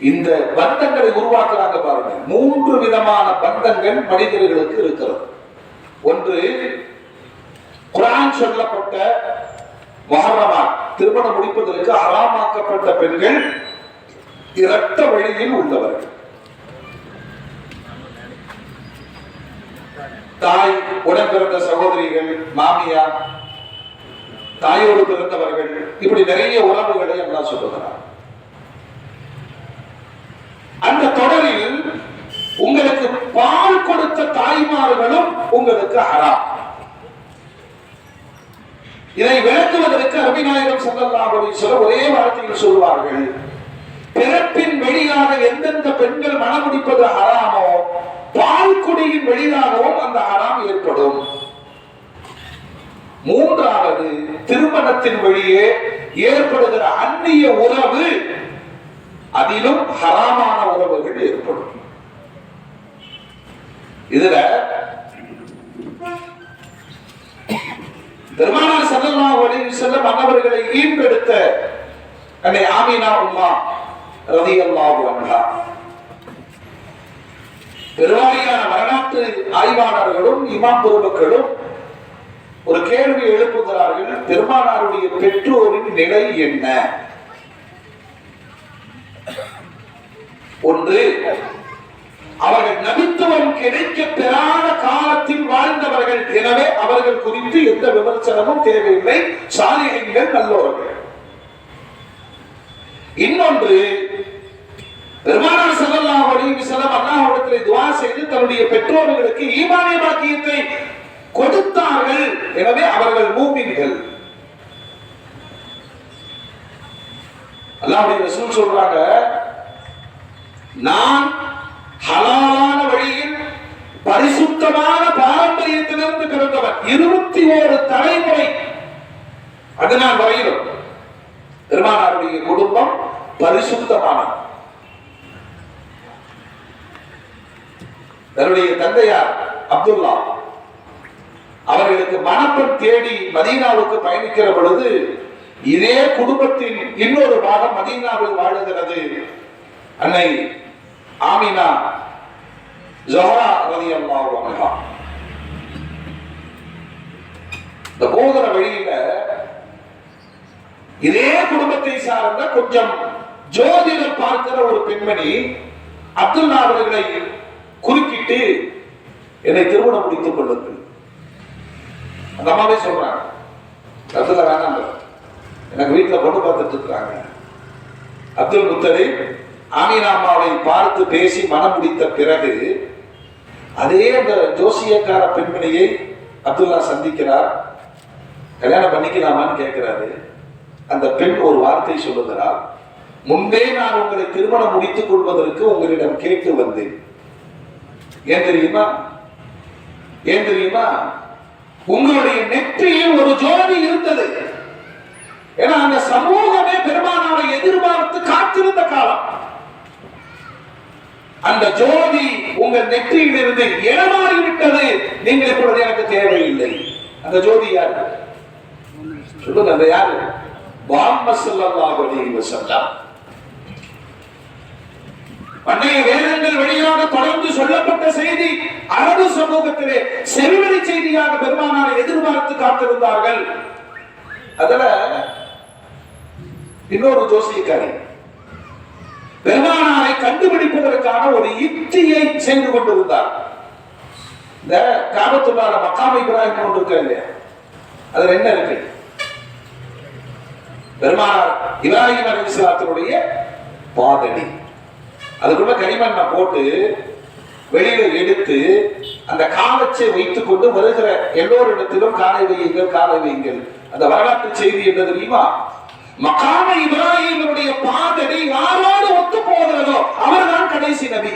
இந்த பந்தங்களை உருவாக்குறாங்க பாருங்க. 3 விதமான பந்தங்கள் மனிதர்களுக்கு இருக்கிறது. ஒன்று, குர்ஆன் சொல்லப்பட்ட முஹர்ரமா, திருமணம் முடிப்பதற்கு ஹராமாக்கப்பட்ட பெண்கள், இரத்த வழியில் உள்ளவர்கள். தாய், உடன் பிறந்த சகோதரிகள், மாமியார், தாயோடு பிறந்தவர்கள், இப்படி நிறைய உறவுகளை அல்லாஹ் சொல்லுகிறார். அந்த தொடரில் உங்களுக்கு பால் கொடுத்த தாய்மார்களும் உங்களுக்கு ஹராம். இதை விளக்குவதற்கு நபிநாயகம் ஸல்லல்லாஹு அலைஹி வஸல்லம் ஒரே வார்த்தையில் சொல்வார்கள், பிறப்பின் வெளியாக எந்தெந்த பெண்கள் மணமுடிப்பது ஹராமோ பால் குடியின் வெளியாகவும் அந்த ஹராம் ஏற்படும். 3வது, திருமணத்தின் வழியே ஏற்படுகிற அந்நிய உறவு, அதிலும் ஹராமான உறவுகள் ஏற்படும். இதுல பெருமானார் ஸல்லல்லாஹு அலைஹி வஸல்லம் அன்னவர்களை ஈன்றெடுத்த அன்னை ஆமினா உம்மா ரலியல்லாஹு அன்ஹா, பெருவாரியான வரலாற்று ஆய்வாளர்களும் இமாம் பெருமக்களும் ஒரு கேள்வி எழுப்புகிறார்கள். பெருமானாருடைய பெற்றோரின் நிலை என்ன? ஒன்று, அவர்கள் நபித்துவம் கிடைக்க பெறாத காலத்தில் வாழ்ந்தவர்கள். எனவே அவர்கள் குறித்து எந்த விமர்சனமும் தேவையில்லை. சாலிஹீன்கள், நல்லோர்கள். இன்னொன்று, பெருமானார் ஸல்லல்லாஹு அலைஹி வஸல்லம் அல்லாஹ்விடத்திலே துஆ செய்து தன்னுடைய பெற்றோர்களுக்கு ஈமானிய பாக்கியத்தை கொடுத்தார்கள். எனவே அவர்கள் மூமின்கள். அல்லாஹ்வுடைய ரசூல் சொல்றாங்க, நான் ஹலாலான வழியில் பரிசுத்தமான பாரம்பரியத்திலிருந்து பிறந்தவர். 21 தலைமுறை அதனால் வரையிலும் பெருமானாருடைய குடும்பம் பரிசுத்தமானது. தன்னுடைய தந்தையார் அப்துல்லா அவர்களுக்கு மணப்பெண் தேடி மதீனாவுக்கு பயணிக்கிற பொழுது இதே குடும்பத்தின் இன்னொரு பாகம் மதீனாவில் வாழுகிறது. அன்னை ஆமினா ஸஹ்ரா ரலியல்லாஹு அன்ஹா. இந்த போகிற வழியில இதே குடும்பத்தை சார்ந்த கொஞ்சம் ஜோதிடம் பார்க்கிற ஒரு பெண்மணி அப்துல்லா அவர்களை குறுக்கிட்டு என்னை திருமணம் முடித்துக் கொள்ளுங்கள். அந்த அம்மாவே சொல்றாங்க, அப்துல்லா வேணாம், எனக்கு வீட்டுல பொண்ணு பார்த்துட்டு இருக்கிறாங்க. அப்துல் முத்தலிப் ஆமீனா அம்மாவை பார்த்து பேசி மனம் முடித்த பிறகு அதே அந்த ஜோசியக்கார பெண்மணியை அப்துல்லா சந்திக்கிறார். கல்யாணம் பண்ணிக்கலாமான்னு கேட்கிறாரு. அந்த பெண் ஒரு வார்த்தை சொல்லுகிறார், முன்பே நான் உங்களை திருமணம் முடித்துக் கொள்வதற்கு உங்களிடம் கேட்டு வந்தேன். ஏன் தெரியுமா? ஏன் தெரியுமா? உங்களுடைய நெற்றியில் ஒரு ஜோதி இருந்தது. ஏன்னா அந்த சமூகமே பெருமானாரை எதிர்பார்த்து காத்திருந்த காலம். அந்த ஜோதி உங்கள் நெற்றியில் இருந்து இடமாறிவிட்டது. நீங்கள் இப்பொழுது எனக்கு தேவையில்லை. அந்த ஜோதி யாரு சொல்லுங்க? அந்த யாரு? முஹம்மது ஸல்லல்லாஹு அலைஹி வஸல்லம். பண்டைய வேதங்கள் வழியாக தொடர்ந்து சொல்லப்பட்ட செய்தி அரபு சமூகத்திலே செவிவழி செய்தியாக பெருமானாரை எதிர்பார்த்து காத்திருந்தார்கள். அதுல இன்னொரு ஜோசியக்காரி பெருமானாரை கண்டுபிடிப்பதற்கான ஒரு யுக்தியை செய்து கொண்டிருந்தார். இந்த காபத்துல்லாஹ் மக்காம் இப்ராஹிம் ஒன்று இருக்கு இல்லையா, அதுல என்ன இருக்கு? பெருமானார் இப்ராஹிம் அலைஹிஸ்ஸலாத்துடைய பாதடி, அதுக்குள்ள களிமண்ணை போட்டு வெளியில எடுத்து அந்த காலச்சை வைத்துக் கொண்டு வருகிற எல்லோரிடத்திலும் காலை வையுங்கள், காலை வையுங்கள். அந்த வரலாற்று செய்தி என்ன தெரியுமா? மகாம இப்ராஹிமுடைய பாதடி யாரோடு ஒத்து போகிறதோ அவர்தான் கடைசி நபி.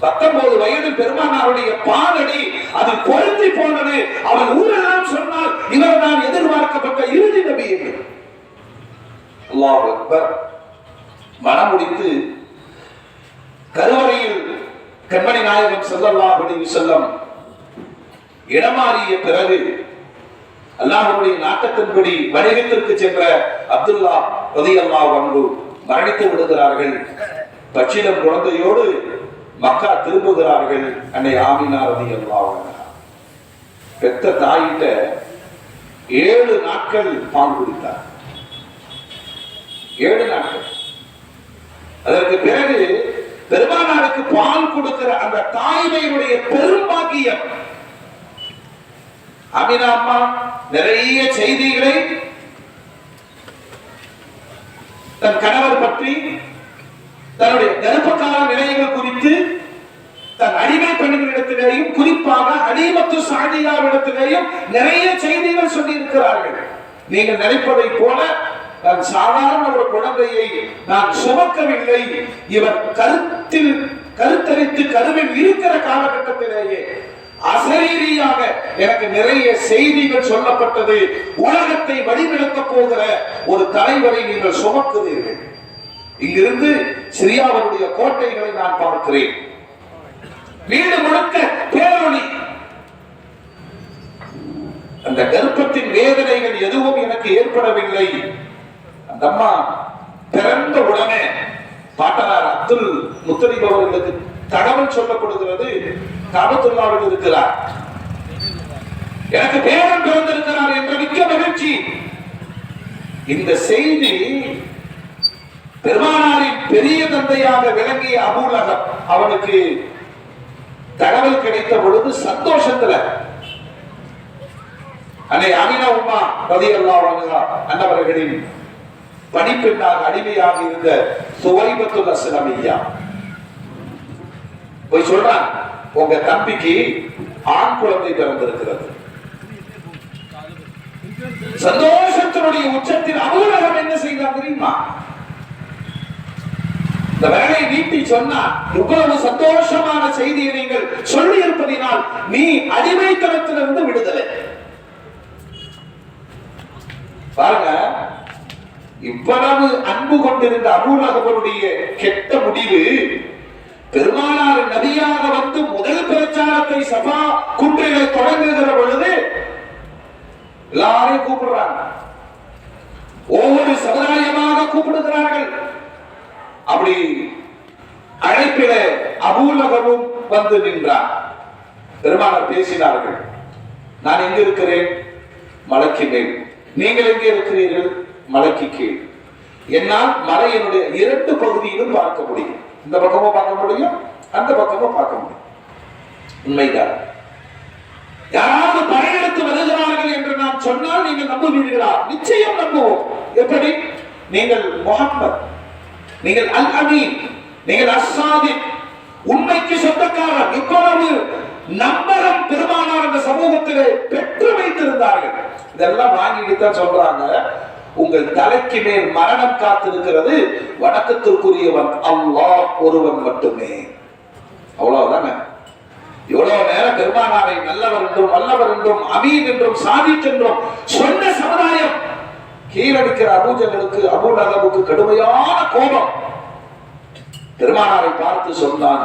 19 வயதில் பெருமானாருடைய பாதடி அது பொருந்தி போனது. அவன் ஊரெல்லாம் சொன்னால் இவர் தான் எதிர்பார்க்கப்பட்ட இறுதி நபி என்று. அல்லாஹ் அக்பர். மனம் முடித்து கருவறையில் கண்மணி நாயகம் ஸல்லல்லாஹு அலைஹி வஸல்லம் இடமாறிய பிறகு அல்லாஹ்வுடைய நாட்டத்தின்படி வணிகத்திற்கு சென்ற அப்துல்லா ரலியல்லாஹு அன்ஹு மரணித்து விடுகிறார்கள். பச்சிளம் குழந்தையோடு மக்கா திரும்புகிறார்கள். அன்னை ஆமினா ரலியல்லாஹு அன்ஹா பெத்த தாயிட்ட 7 நாட்கள் பால் குடித்தார். 7 நாட்கள். அதற்கு பிறகு பெருமானாருக்கு பால் கொடுக்கிற அந்த தாய்மையுடைய பெரும்பாக்கியம். ஆமினா அம்மா நிறைய செய்திகளை தன் கணவர் பற்றி, தன்னுடைய கர்ப்பகால நிலைகள் குறித்து, தன் அடிமை பெண்களிடத்திலேயும் குறிப்பாக அடிமத்து சாதியாவிடத்திலேயும் நிறைய செய்திகள் சொல்லி இருக்கிறார்கள். நீங்கள் நினைப்பதை போல நான் சாதாரண ஒரு குழந்தையை நான் சுமக்கவில்லை. இவர் கருத்தரித்து கருவில் இருக்கிற காலகட்டத்திலேயே அசரீரியாக எனக்கு நிறைய செய்திகள் சொல்லப்பட்டது. உலகத்தை வழிநடத்த போகிற ஒரு தலைவரை நீங்கள் சுமக்குவீர்கள். இங்கிருந்து சிரியாவுடைய கோட்டைகளை நான் பார்க்கிறேன். வீடு முழுக்க பேரொளி. அந்த கர்ப்பத்தின் வேதனைகள் எதுவும் எனக்கு ஏற்படவில்லை. அந்த அம்மா பிறந்த உடனே பாட்டனார் அப்துல் முத்தலிப் அவர்களுக்கு தகவல் சொல்லப்படுகிறது, காபத்துல்லாவில் இருக்கிறார், எனக்கு பேரன் பிறந்திருக்கிறார் என்ற மிக்க மகிழ்ச்சி. இந்த செய்தி பெருமானாரின் பெரிய தந்தையாக விளங்கிய அபூ லஹப் அவனுக்கு தகவல் கிடைத்த பொழுது சந்தோஷத்துல அன்னை ஆமினா உம்மா ரலியல்லாஹு அன்ஹா அன்னவர்களின் பணிப்பெண்ணாக அடிமையாக இருந்த சுவைபத்துல் அஸ்லமிய்யா போய் சொல்றான், உங்க தம்பிக்கு ஆண் குழந்தை பிறந்திருக்கிறது. சந்தோஷத்தினுடைய உச்சத்தில் அபூ லஹப் என்ன செய்தார் தெரியுமா? இந்த வேலையை நீட்டி சொன்னா, இவ்வளவு சந்தோஷமான செய்தியை நீங்கள் சொல்லி இருப்பதினால் நீ அடிமைத்தனத்திலிருந்து விடுதலை. பாருங்க, இவ்வளவு அன்பு கொண்டிருந்த அபூ லஹபுடைய கெட்ட முடிவு, பெருமானார் நபியாக வந்து முதல் பிரச்சாரத்தை சபா குன்றிலே தொடங்குகிற பொழுது எல்லாரையும் கூப்பிடுறாங்க, ஒவ்வொரு சமுதாயமாக கூப்பிடுகிறார்கள். அப்படி அழைப்பில அபூ லஹபும் வந்து நின்றார். பெருமானார் பேசினார்கள், நான் எங்க இருக்கிறேன்? மலைக்கு மேல். நீங்கள் எங்கே இருக்கிறீர்கள்? மலைக்கு கீழ். என்னால் மலையினுடைய 2 பகுதியிலும் பார்க்க முடியும். இந்த பக்கமும் பார்க்க முடியும், அந்த பக்கமும் பார்க்க முடியும். உண்மைதான். யாராவது படையெடுத்து வருகிறார்கள் என்று நாம் சொன்னால் நீங்கள் நம்புவீர்களா? நிச்சயம் நம்புவோம். எப்படி? நீங்கள் முஹம்மத், நீங்கள் அல் அமீன், நீங்கள் அஸ்ஸாதிக், உண்மைக்கு சொந்தக்காரர். இவ்வளவு நம்பரம் பெருமானார் அந்த சமூகத்திலே பெற்று வைத்திருந்தார்கள். இதெல்லாம் வாங்கிட்டு தான் சொல்றாங்க, உங்கள் தலைக்கு மேல் மரணம் காத்திருக்கிறது, வணக்கத்திற்குரியவன் அல்லாஹ் ஒருவன் மட்டுமே. அவ்வளவுதானே. இவ்வளவு நேரம் பெருமானாரை நல்லவர் என்றும் வல்லவர் என்றும் அமீன் என்றும் சாதிக் என்றும் சொன்ன சமுதாயம் கீழடிக்கிற அபூஜலுக்கு அபூலஹபுக்கு கடுமையான கோபம். பெருமானாரை பார்த்து சொன்னான்,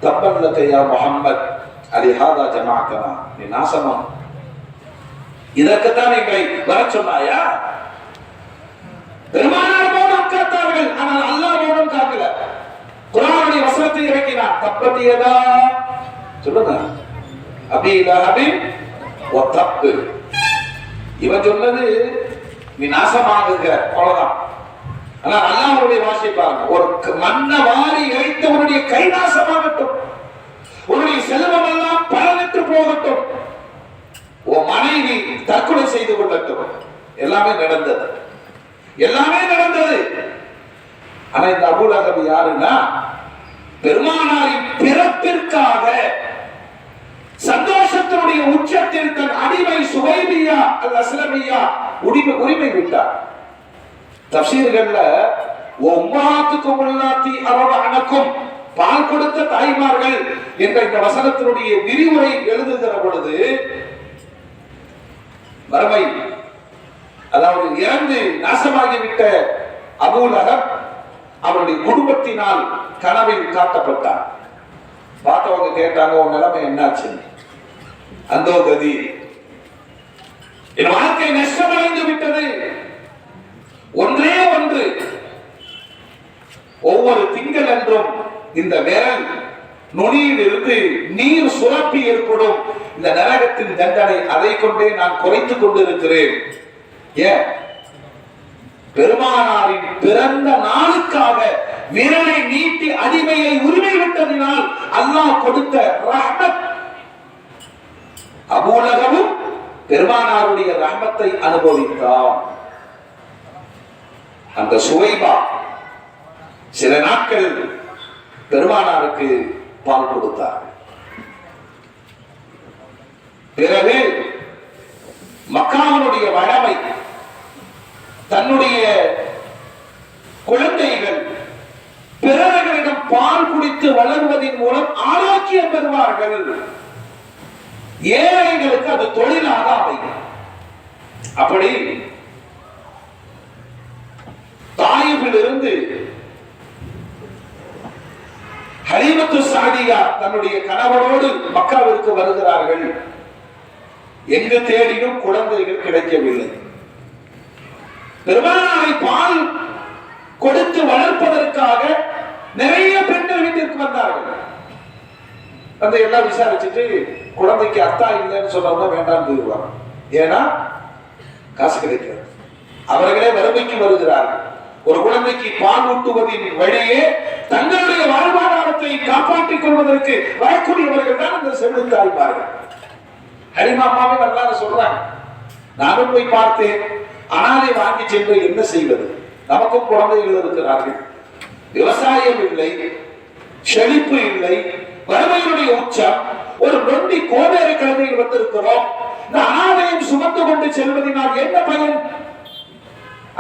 தப்பன் லக யா முஹம்மத் அலிஹாதா ஜமாஅத்தனா, நீ நாசமாம், இதற்குத்தான் எங்களை வர சொன்னாயா? பெருமானார் மௌனம் காத்தார்கள், ஆனால் அல்லாஹ் மௌனம் காக்கல. குர்ஆனுடைய வசனத்தை இறக்கினார், தப்பத் யதா, சொல்லுங்க, அபீ லஹபின் வ தப். இவன் சொன்னது நீ நாசமாகுங்க, அவ்வளவுதான். ஆனா அல்லாஹ்வுடைய வார்த்தை பாருங்க, ஒரு மண்ணை வாரி இறைத்தவனுடைய கை நாசமாகட்டும், உன்னுடைய செல்வம் எல்லாம் பலனற்று போகட்டும், உன் மனைவி தற்கொலை செய்து கொள்ளட்டும், எல்லாமே நடந்தது, எல்லாமே நடந்தது. ஆனா இந்த அபூலஹப் யாருன்னா, பெருமானாரின் பிறப்பிற்காக சந்தோஷத்தினுடைய உச்சத்தில் தன் அடிமை சுவைபியா அல் அஸ்லமியா உரிமை விட்டார். தஃசீர்கள்ல உம்மஹாத்துக்கும் உல்லாத்தி அரவஅனக்கும், பால் கொடுத்த தாய்மார்கள் என்ற இந்த வசனத்தினுடைய விரிவுரை எழுதுகிற பொழுது மறுமை, அதாவது இறந்து நாசமாகிவிட்ட அபூலஹப் அவருடைய குடும்பத்தினால் கனவில் காட்டப்பட்டார். பார்த்தவங்க கேட்டாங்க, உன் நிலைமை என்னாச்சு? அந்தோ கதி, என் வாழ்க்கை நஷ்டமடைந்து விட்டது. ஒன்றே ஒன்று, ஒவ்வொரு திங்கள் என்றும் இந்த விரல் நுனியில் இருந்து நீர் சுரப்பி ஏற்படும் இந்த நரகத்தின் தண்டனை, அதை கொண்டே நான் குறைத்துக் கொண்டிருக்கிறேன். ஏன்? பெருமானாரின் பிறந்த நாளுக்காக விரலை நீட்டி அடிமையை உரிமை விட்டதினால் அல்லாஹ் கொடுத்த ரஹ்மத். அபூலஹபும் பெருமானாருடைய ரஹ்மத்தை அனுபவித்தார். அந்த சுவைபா சில நாட்கள் பெருமானாருக்கு பால் கொடுத்தார். பிறகு மக்காவினுடைய வழமை, தன்னுடைய குழந்தைகள் பிறர்களிடம் பால் குடித்து வளர்வதன் மூலம் ஆரோக்கியம் பெறுவார்கள், ஏழைகளுக்கு அது தொழிலாக அமையும். அப்படி தாயிபில் இருந்து ஹலீமத்து சாதியா தன்னுடைய கணவரோடு மக்காவிற்கு வருகிறார்கள். எங்கு தேடினும் குழந்தைகள் கிடைக்கவில்லை. பெருமானாரை பால் கொடுத்து வளர்ப்பதற்காக நிறைய பெண்கள் வீட்டிற்கு வந்தார்கள். வந்து எல்லாம் விசாரிச்சுட்டு குழந்தைக்கு அத்தா இல்லைன்னு சொன்னவங்க வேண்டாம் போயிடுவாங்க. ஏன்னா காசு கிடைக்கிறது. அவர்களே வறுமைக்கு வருகிறார்கள். ஒரு குழந்தைக்கு பால் ஊட்டுவதின் வழியே தங்களுடைய வாழ்வாதாரத்தை காப்பாற்றிக் கொள்வதற்கு வரக்கூடியவர்கள் தான் இந்த செவிலி தாய்மார்கள். ஹலிமா அம்மாவே வரலாறு சொல்றாங்க. நானும் போய் பார்த்தேன். அனாதை வாங்கி சென்று என்ன செய்வது? நமக்கும் குழந்தைகள் இருக்கிறார்கள், விவசாயம் இல்லை, செழிப்பு இல்லை, வறுமையுடைய உச்சம், ஒரு நொண்டி கோவேறு குழந்தைகள் வந்திருக்கிறோம். இந்த அனாதையும் சுமந்து கொண்டு செல்வதனால் என்ன பயன்?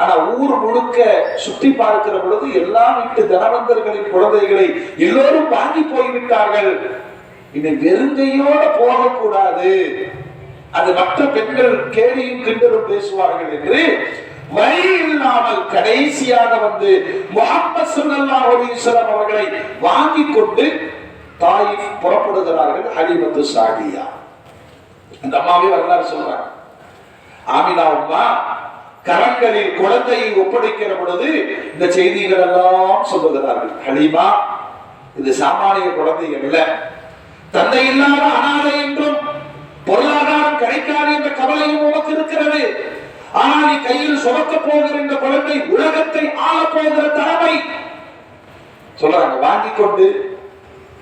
ஆனா ஊர் முழுக்க சுற்றி பார்க்கிற பொழுது எல்லா வீட்டு தனவந்தர்களின் குழந்தைகளை எல்லோரும் வாங்கி போய்விட்டார்கள். இனி வெறுங்கையோட போகக்கூடாது, அது மற்ற பெண்கள் கேலியும் கிண்டலும் பேசுவார்கள் என்று வழி இல்லாமல் கடைசியாக வந்து முஹம்மது ஸல்லல்லாஹு அலைஹி வஸல்லம் அவர்களை வாங்கி கொண்டு தாயிஃப் புறப்படுகிறார்கள். ஹலீமத்து சாதியா அந்த அம்மாவே வரலாறு சொல்றாங்க. ஆமினா அம்மா கரங்களில் குழந்தையை ஒப்படைக்கிற பொழுது இந்த செய்திகள் எல்லாம் சொல்லுகிறார்கள். ஹலீமா, இது சாமானிய குழந்தை அல்ல, தந்தை இல்லாத அனாதை என்றும் பொருளாதாரம் கிடைக்காது என்ற கவலையும் உனக்கு இருக்கிறது. ஆனால் நீ கையில் சுமக்க போகிற இந்த குழந்தை உலகத்தை ஆள போகிற தலைமை. சொல்றாங்க. வாங்கி கொண்டு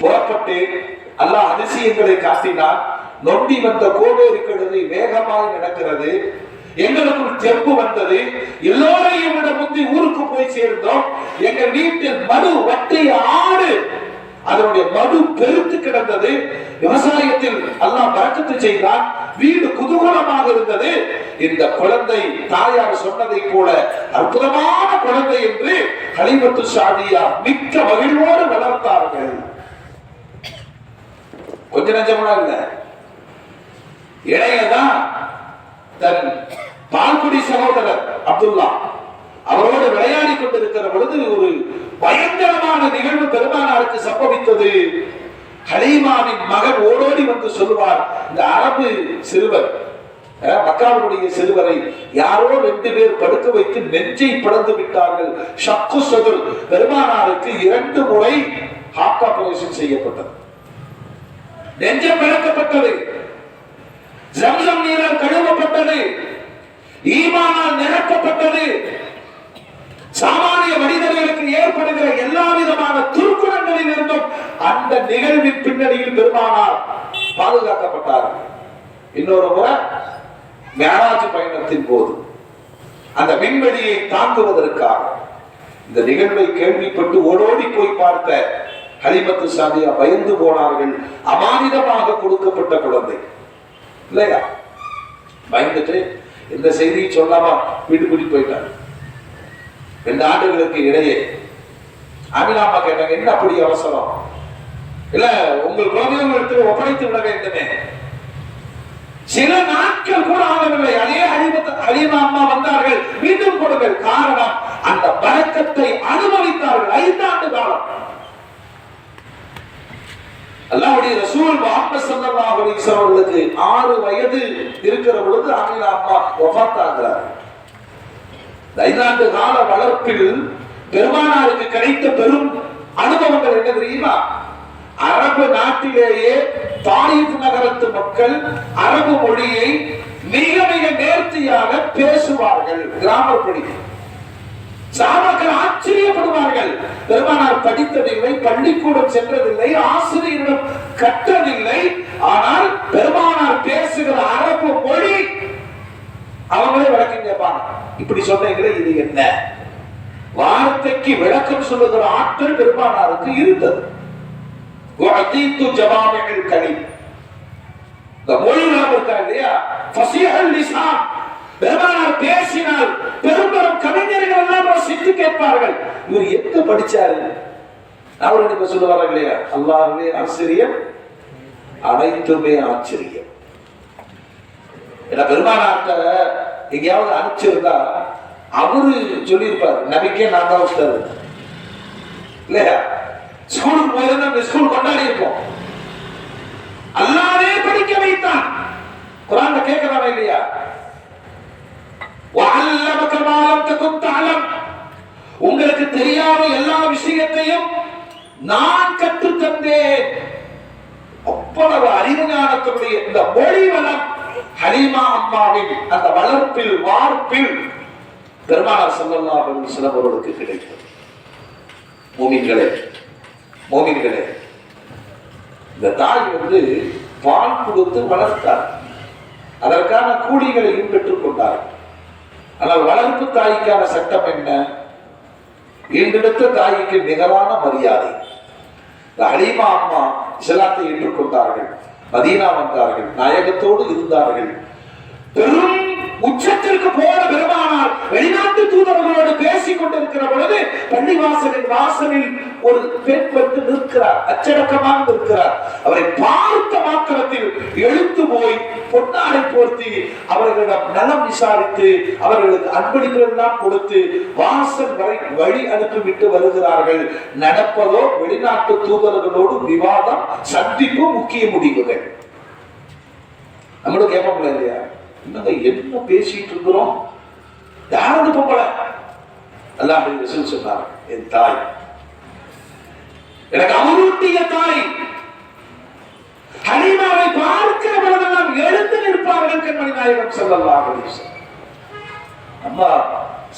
புறப்பட்டு அல்லாஹ் அதிசயங்களை காட்டினார். நொண்டி வந்த கோவேறு கழுதை வேகமாய் நடக்கிறது. எங்களுக்குள் தெம்பு வந்தது. எல்லோரையும் விட முந்தி ஊருக்கு போய் சேர்ந்தோம். எங்க வீட்டில் மடு வட்டி ஆடு, அதனுடைய மடு பெருத்து கிடந்தது. விவசாயத்தில் அல்லாஹ் பரக்கத்து செய்தான். வீடு குதூகலமாக இருந்தது. இந்த குழந்தை தாயார் சொன்னதை போல அற்புதமான குழந்தை என்று ஹலீமத்து சாதியா மிக்க மகிழ்வோடு வளர்த்தார்கள். கொஞ்ச நஞ்சமா இல்ல. இளையதான் தன் பால்குடி சகோதரர் அப்துல்லா அவரோடு விளையாடி கொண்டிருக்கிற பொழுது ஒரு பயங்கரமான நிகழ்வு பெருமானாருக்கு சம்பவித்தது. ஹலீமாவின் மகன் ஓடோடி வந்து சொல்லுவார், இந்த அரபு சிறுவர் மக்காவுடைய சிறுவரை யாரோ 2 பேர் படுக்க வைத்து நெஞ்சை பிளந்து விட்டார்கள். ஷக்கு சதுர். பெருமானாருக்கு 2 முறை ஹார்ட் ஆபரேஷன் செய்யப்பட்டது. நெஞ்சம் பிளக்கப்பட்டது. ஜம்சம் நீரால் கழுவப்பட்டது. ஈமானால் நிரப்பப்பட்டது. சாமானிய மனிதர்களுக்கு ஏற்படுகிற எல்லா விதமான துர்க்குணங்களில் இருந்தும் அந்த நிகழ்வின் பின்னணியில் பெருமானார் பாதுகாக்கப்பட்டார். இன்னொரு முறை மேராஜ் பயணத்தின் போது அந்த விண்வெளியை தாங்குவதற்காக இந்த நிகழ்வை கேள்விப்பட்டு ஓடோடி போய் பார்த்த ஹலீமத்து சாதியா பயந்து போனார்கள். அமானிதமாக கொடுக்கப்பட்ட குழந்தை இல்லையா? பயந்துட்டு இந்த செய்தியை சொல்லாம வீட்டுக்குடி போயிட்டார். 2 ஆண்டுகளுக்கு இடையே அமினாமா கேட்டாங்க, என்ன அப்படி அவசரம்? இல்ல, உங்கள் குழந்தைகளுக்கு ஒப்படைத்து விட வேண்டுமே. சில நாட்கள் கூட ஆகவில்லை. அதே ஹலீமா அம்மா வந்தார்கள், மீண்டும் கொடுங்கள். காரணம், அந்த பரக்கத்தை அனுபவித்தார்கள் 5 ஆண்டு காலம். அல்லாஹ்வுடைய ரசூல் முஹம்மது ஸல்லல்லாஹு அலைஹி வஸல்லம் அவர்களுக்கு 6 வயது இருக்கிற பொழுது அமீனா அம்மா வஃபாத் ஆகிறார். 5 ஆண்டு கால வளர்ப்பில் பெருமானாருக்கு கிடைத்த பெரும் அனுபவங்கள் என்ன தெரியுமா? அரபு நாட்டிலேயே தாயிஃப் நகரத்து மக்கள் அரபு மொழியை மிக மிக நேர்த்தியாக பேசுவார்கள். கிராமர் படி சாபாக்கள் ஆச்சரியப்படுவார்கள். பெருமானார் படித்ததில்லை, பள்ளிக்கூடம் சென்றதில்லை, ஆசிரியரிடம் கற்றதில்லை. ஆனால் பெருமானார் பேசுகிற அரபு மொழி அவங்களே விளக்கம் கேட்பாங்க. இப்படி சொன்னீங்களே, இது என்ன? வார்த்தைக்கு விளக்கம் சொல்லுகிற ஆற்றல் பெருமானாருக்கு இருந்தது. இந்த மொழி இருக்கா இல்லையா? ஃபஸீஹுல் லிசான். பெருமானார் பேசினால் பெரும்பெரும் கவிஞர்கள் எல்லாம் ரசித்து கேட்பார்கள். இவர் எங்க படிச்சாரு? அவர்கள் இப்ப சொல்லுவாங்க இல்லையா, அல்லாஹ்வே ஆச்சரியம், அனைத்துமே ஆச்சரியம். ஏன்னா பெருமானார்ட்ட எங்கேயாவது அனுப்பிச்சிருந்தா அவரு சொல்லியிருப்பார், நபிக்கே நான் தான் உஸ்தாது இல்லையா? ஸ்கூலுக்கு போயிருந்தா ஸ்கூல் கொண்டாடி இருப்போம். அல்லாஹ்வே படிக்க வைத்தான். குர்ஆன்ல கேட்கறானே இல்லையா? وَعَلَّمَكَ مَا لَمْ تَكُنْ تَعْلَمْ. உங்களுக்கு தெரியாத எல்லா விஷயத்தையும் நான் கற்றுத் தந்தேன். அவ்வளவு அறிவு ஞானத்துடைய இந்த மொழி வளம் ஹலீமா அம்மாவின் அந்த வளர்ப்பில் வார்ப்பில் பெருமானார் ஸல்லல்லாஹு அலைஹி வஸல்லம் அவர்களுக்கு கிடைத்தது. மோமின்களே, இந்த தாய் பால் கொடுத்து வளர்த்தார். அதற்கான கூலிகளையும் பெற்றுக் கொண்டார். ஆனால் வளர்ப்பு தாய்க்கான சட்டம் என்ன? ஈண்டெடுத்த தாய்க்கு நிகரான மரியாதை. ஹலீமா அம்மா இஸ்லாத்தை ஏற்றுக்கொண்டார்கள், மதீனா வந்தார்கள், நாயகத்தோடு இருந்தார்கள். பெரும் உச்சத்திற்கு போன பெருமானார் வெளிநாட்டு தூதர்களோடு பேசிக் கொண்டிருக்கிற பொழுது பள்ளிவாசலின் வாசலில் ஒரு பெண் வந்து நிற்கிறார், அச்சடக்கமாக நிற்கிறார். அவரை பார்த்த மாத்திரத்தில் எழுந்து போய் பொன்னாடை போர்த்தி அவர்களிடம் நலம் விசாரித்து அவர்களுக்கு அன்பளிப்புகள் எல்லாம் கொடுத்து வாசல் வரை வழி அனுப்பிவிட்டு வருகிறார்கள். நடப்பதோ வெளிநாட்டு தூதர்களோடு விவாதம், சந்திப்பு, முக்கிய முடிவுகள். நம்மளும் கேட்போம்ல இல்லையா, என்ன பேசிட்டு இருக்கிறோம்? யாரது பொம்பளை? அல்லாஹ்வுடைய ரசூல் சொன்னார், என் தாய், எனக்கு அவருடைய தாய். ஹலீமாவை பார்க்கிற பொழுதெல்லாம் எழுந்து நிற்பார்கள் கண்மணி நாயகம் ஸல்லல்லாஹு அலைஹி வஸல்லம். அம்மா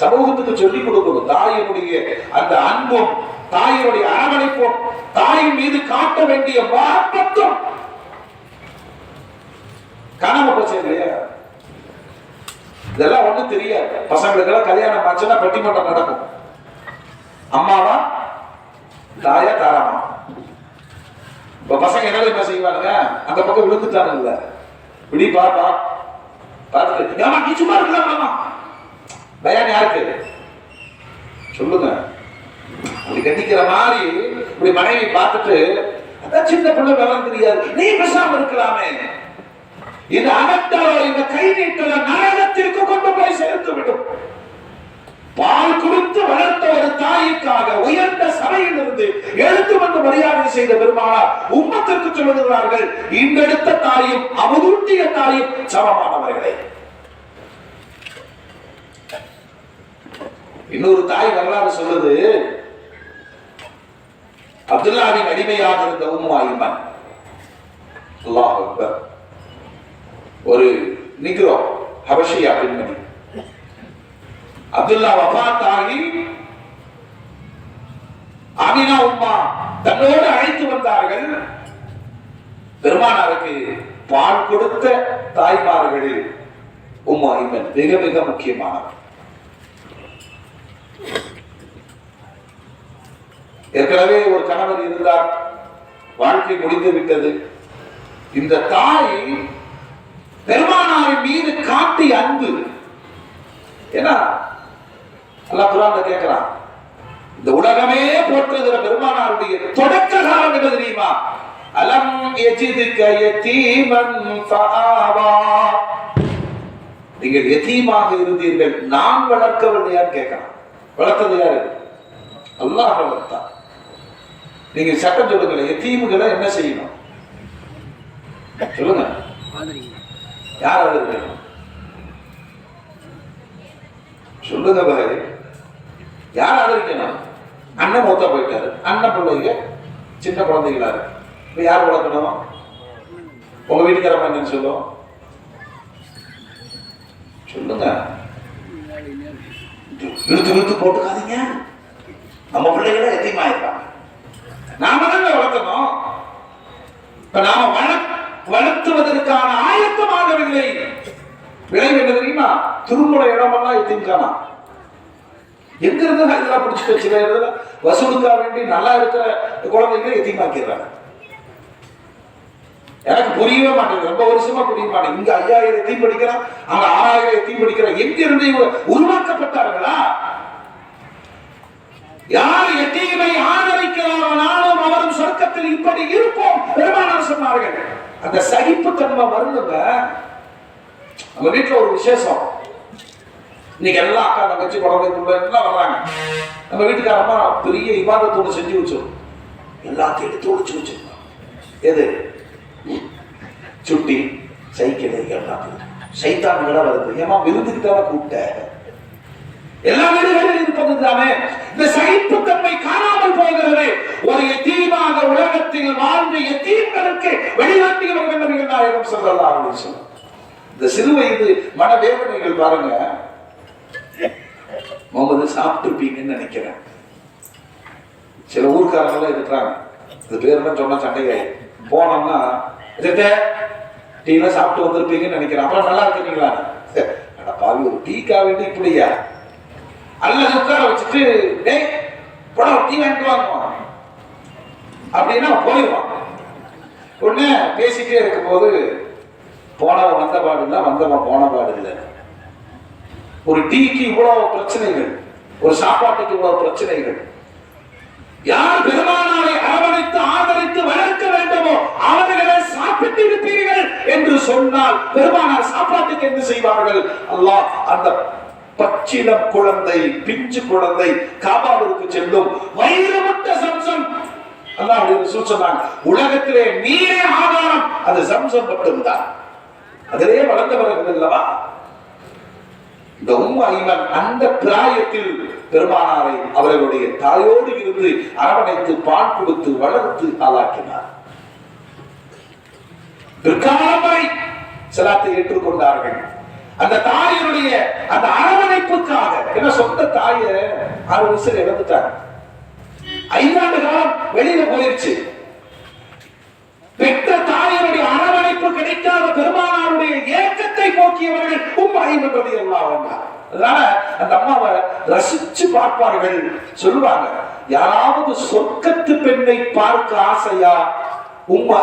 சமூகத்துக்கு சொல்லிக் கொடுக்கணும் தாயினுடைய அந்த அன்பும் தாயினுடைய அரவணைப்பும் தாயின் மீது காட்ட வேண்டிய மகத்துவம் காணாம போச்சு இல்லையா? இதெல்லாம் ஒண்ணும் தெரியாது. பசங்களுக்கு எல்லாம் கல்யாணம் ஆச்சுன்னா பட்டிமன்றம் நடக்கும். அம்மாவா தாயா தாராமா. இப்ப பசங்க என்ன செய்வானுங்க, அந்த பக்கம் விழுந்துட்டானுங்கள இப்படி பாப்பா பார்த்துட்டு ஏமா நீ சும்மா இருக்கலாமா பயான் யாருக்கு சொல்லுங்க. அப்படி கட்டிக்கிற மாதிரி இப்படி மனைவி பார்த்துட்டு அதான் சின்ன பிள்ளை விவரம் தெரியாது, நீ பேசாம இருக்கலாமே. இந்த அகத்தலோ இந்த கை நீட்டல நரகத்திற்கு கொண்டு போய் சேர்த்து விடும். பால் கொடுத்து வளர்த்த ஒரு தாய்க்காக உயர்ந்த சபையிலிருந்து எழுத்து வந்து மரியாதை செய்த பெருமானார் உம்மத்திற்கு சொல்லுகிறார்கள், இங்கெடுத்த தாயும் அவதூட்டிய தாயும் சமமானவர்களே. இன்னொரு தாய் வரலாறு சொல்லுது, அப்துல்லாவின் அடிமையாக இருந்த உம்மு ஐமன், அல்லாஹ் அக்பர், ஒரு நிக்ரோ ஹபஷியா பெண்மணி. அப்துல்லா வஃபாத் ஆகி ஆமினா உம்மா தன்னோடு அழைத்து வந்தார்கள். பெருமானாருக்கு பால் கொடுத்த தாய்மார்களில் உம்மு ஐமன் மிக மிக முக்கியமானவர். ஏற்கனவே ஒரு கணவர் இருந்தார், வாழ்க்கை முடிந்து விட்டது. இந்த தாய் பெருமானாரின் மீது காட்டிய அன்பு, ஏன்னா அல்லாஹ் குர்ஆன்ல கேட்கிறான், இந்த உலகமே போற்றுகிற பெருமானாருடைய தொடக்க காலம் என்ன தெரியுமா? அலம் யஜிதுக யதீமன் ஃபஆவா, நீங்கள் யதீமாக இருந்தீர்கள், நான் வளர்க்கவில்லையான்னு கேட்கிறான். வளர்த்தது யாரு? அல்லாஹ் வளர்த்தான். நீங்க சட்டம் சொல்லுங்க, யதீம்களை என்ன செய்யணும் சொல்லுங்க. யார் ஆதரிக்கணும் சொல்லுங்க பாரு. யார் ஆதரிக்கணும்? அண்ணன் மூத்தா போயிட்டாரு, அண்ணன் பிள்ளைங்க சின்ன குழந்தைகளா இருக்கு, இப்ப யார் வளர்க்கணும்? உங்க வீட்டுக்காரமா என்னன்னு சொல்லும் சொல்லுங்க. இழுத்து இழுத்து போட்டுக்காதீங்க, நம்ம பிள்ளைகளை எத்தையுமா இருப்பாங்க, நாம தாங்க வளர்க்கணும். இப்ப நாம வளர்த்துவதற்கான ஆயத்தமாகவில்லை. விளைவு என்ன தெரியுமா? திருமுறை இடமெல்லாம் எத்தின்கானா எங்க இருந்து இதெல்லாம் பிடிச்சிட்டு வச்சு வசூலுக்கா வேண்டி நல்லா இருக்கிற குழந்தைகளை எத்தியமாக்கிறாங்க. எனக்கு புரியவே மாட்டேங்குது, ரொம்ப வருஷமா புரிய மாட்டேங்குது. இங்க 5000 எத்தையும் படிக்கிறான், அங்க 6000 எத்தையும் படிக்கிறான். எங்க இருந்து உருவாக்கப்பட்டார்களா? யார் எத்தீமை ஆதரிக்கிறாரோ நானும் அவரும் சொர்க்கத்தில் இப்படி இருப்போம் பெருமானார் சொன்னார்கள். அந்த சகிப்புத்தன்மை வருதுங்க. நம்ம வீட்டுல ஒரு விசேஷம், இன்னைக்கு எல்லாம் அக்கா தங்கச்சி குழந்தை எல்லாம் வர்றாங்க. நம்ம வீட்டுக்கார அம்மா பெரிய இபாதத்தோடு செஞ்சு வச்சோம், எல்லாத்தையும் எடுத்து ஒழிச்சு வச்சிருக்கோம். எது? சுட்டி சைக்கிள் எல்லாத்தையும். சைத்தான் விட வருது, ஏமா விருந்துக்கு தானே கூப்பிட்ட, எல்லா வீடுகளிலும் இருப்பது தானே. இந்த சகிப்புத்தன்மை காணாமல் போகிறது. ஒரு எத்தீமாக உலகத்தில் வாழ்ந்த எத்தீம்களுக்கு வெளிநாட்டியவர்கள் நபிகள் நாயகம் ஸல்லல்லாஹு அலைஹி வஸல்லம். இந்த சிறு வயது மனவேதனைகள் பாருங்க. முகமது சாப்பிட்டுருப்பீங்கன்னு நினைக்கிறேன். சில ஊர்க்காரங்களாம் இருக்கிறாங்க, இந்த பேரெல்லாம் சொன்னா சண்டையாயி போனோம்னா டீலாம் சாப்பிட்டு வந்திருப்பீங்கன்னு நினைக்கிறேன். அப்புறம் நல்லா இருக்கிறீங்களா? பாவி ஒரு டீக்கா வேண்டி இப்படியா? அல்லது உட்கார வச்சுட்டு டேய் போட டீ வாங்கிட்டு வாங்குவான் அப்படின்னா போயிடுவான். உடனே பேசிட்டே இருக்கும் போது போனவன் வந்த பாடு இல்லை, வந்தவன் போன பாடு இல்லை. ஒரு டீக்கு இவ்வளவு பிரச்சனைகள், ஒரு சாப்பாட்டுக்கு இவ்வளவு பிரச்சனைகள். யார் பெருமானாரை அரவணைத்து ஆதரித்து வளர்க்க வேண்டுமோ அவர்களை சாப்பிட்டு இருப்பீர்கள் என்று சொன்னால் பெருமானார் சாப்பாட்டுக்கு என்ன செய்வார்கள்? அல்லாஹ் அந்த பச்சிளம் குழந்தை, பிஞ்சு குழந்தை காபாவிற்கு செல்லும் வயிறு முட்ட சம்சம். அல்லாஹ் சொன்னாங்க, உலகத்திலே நீரே ஆதாரம், அது சம்சம் மட்டும்தான். அதிலே வளர்ந்தவர்கள் அல்லவா இந்த உம்மு ஐமன். அந்த பிராயத்தில் பெருமானாரை அவர்களுடைய தாயோடு இருந்து அரவணைத்து பால் கொடுத்து வளர்த்து ஆளாக்கினார். பிற்காலம் வரை ஸலாத்தை ஏற்றுக்கொண்டார்கள். அந்த தாயினுடைய அந்த அரவணைப்புக்காக. என்ன சொந்த தாயை 6 வயசுல இழந்துட்டாங்க. 5 ஆண்டு காலம் வெளியில போயிருச்சு. பெற்ற தாயினுடைய அரவணைப்பு கிடைக்காத பெருமானாருடைய ஏக்கத்தை போக்கியவர்கள் ஐமன் ரலியல்லாஹு அன்ஹா. அதனால அந்த அம்மாவை ரசிச்சு பார்ப்பார்கள். சொல்லுவாங்க, யாராவது சொர்க்கத்து பெண்ணை பார்க்க ஆசையா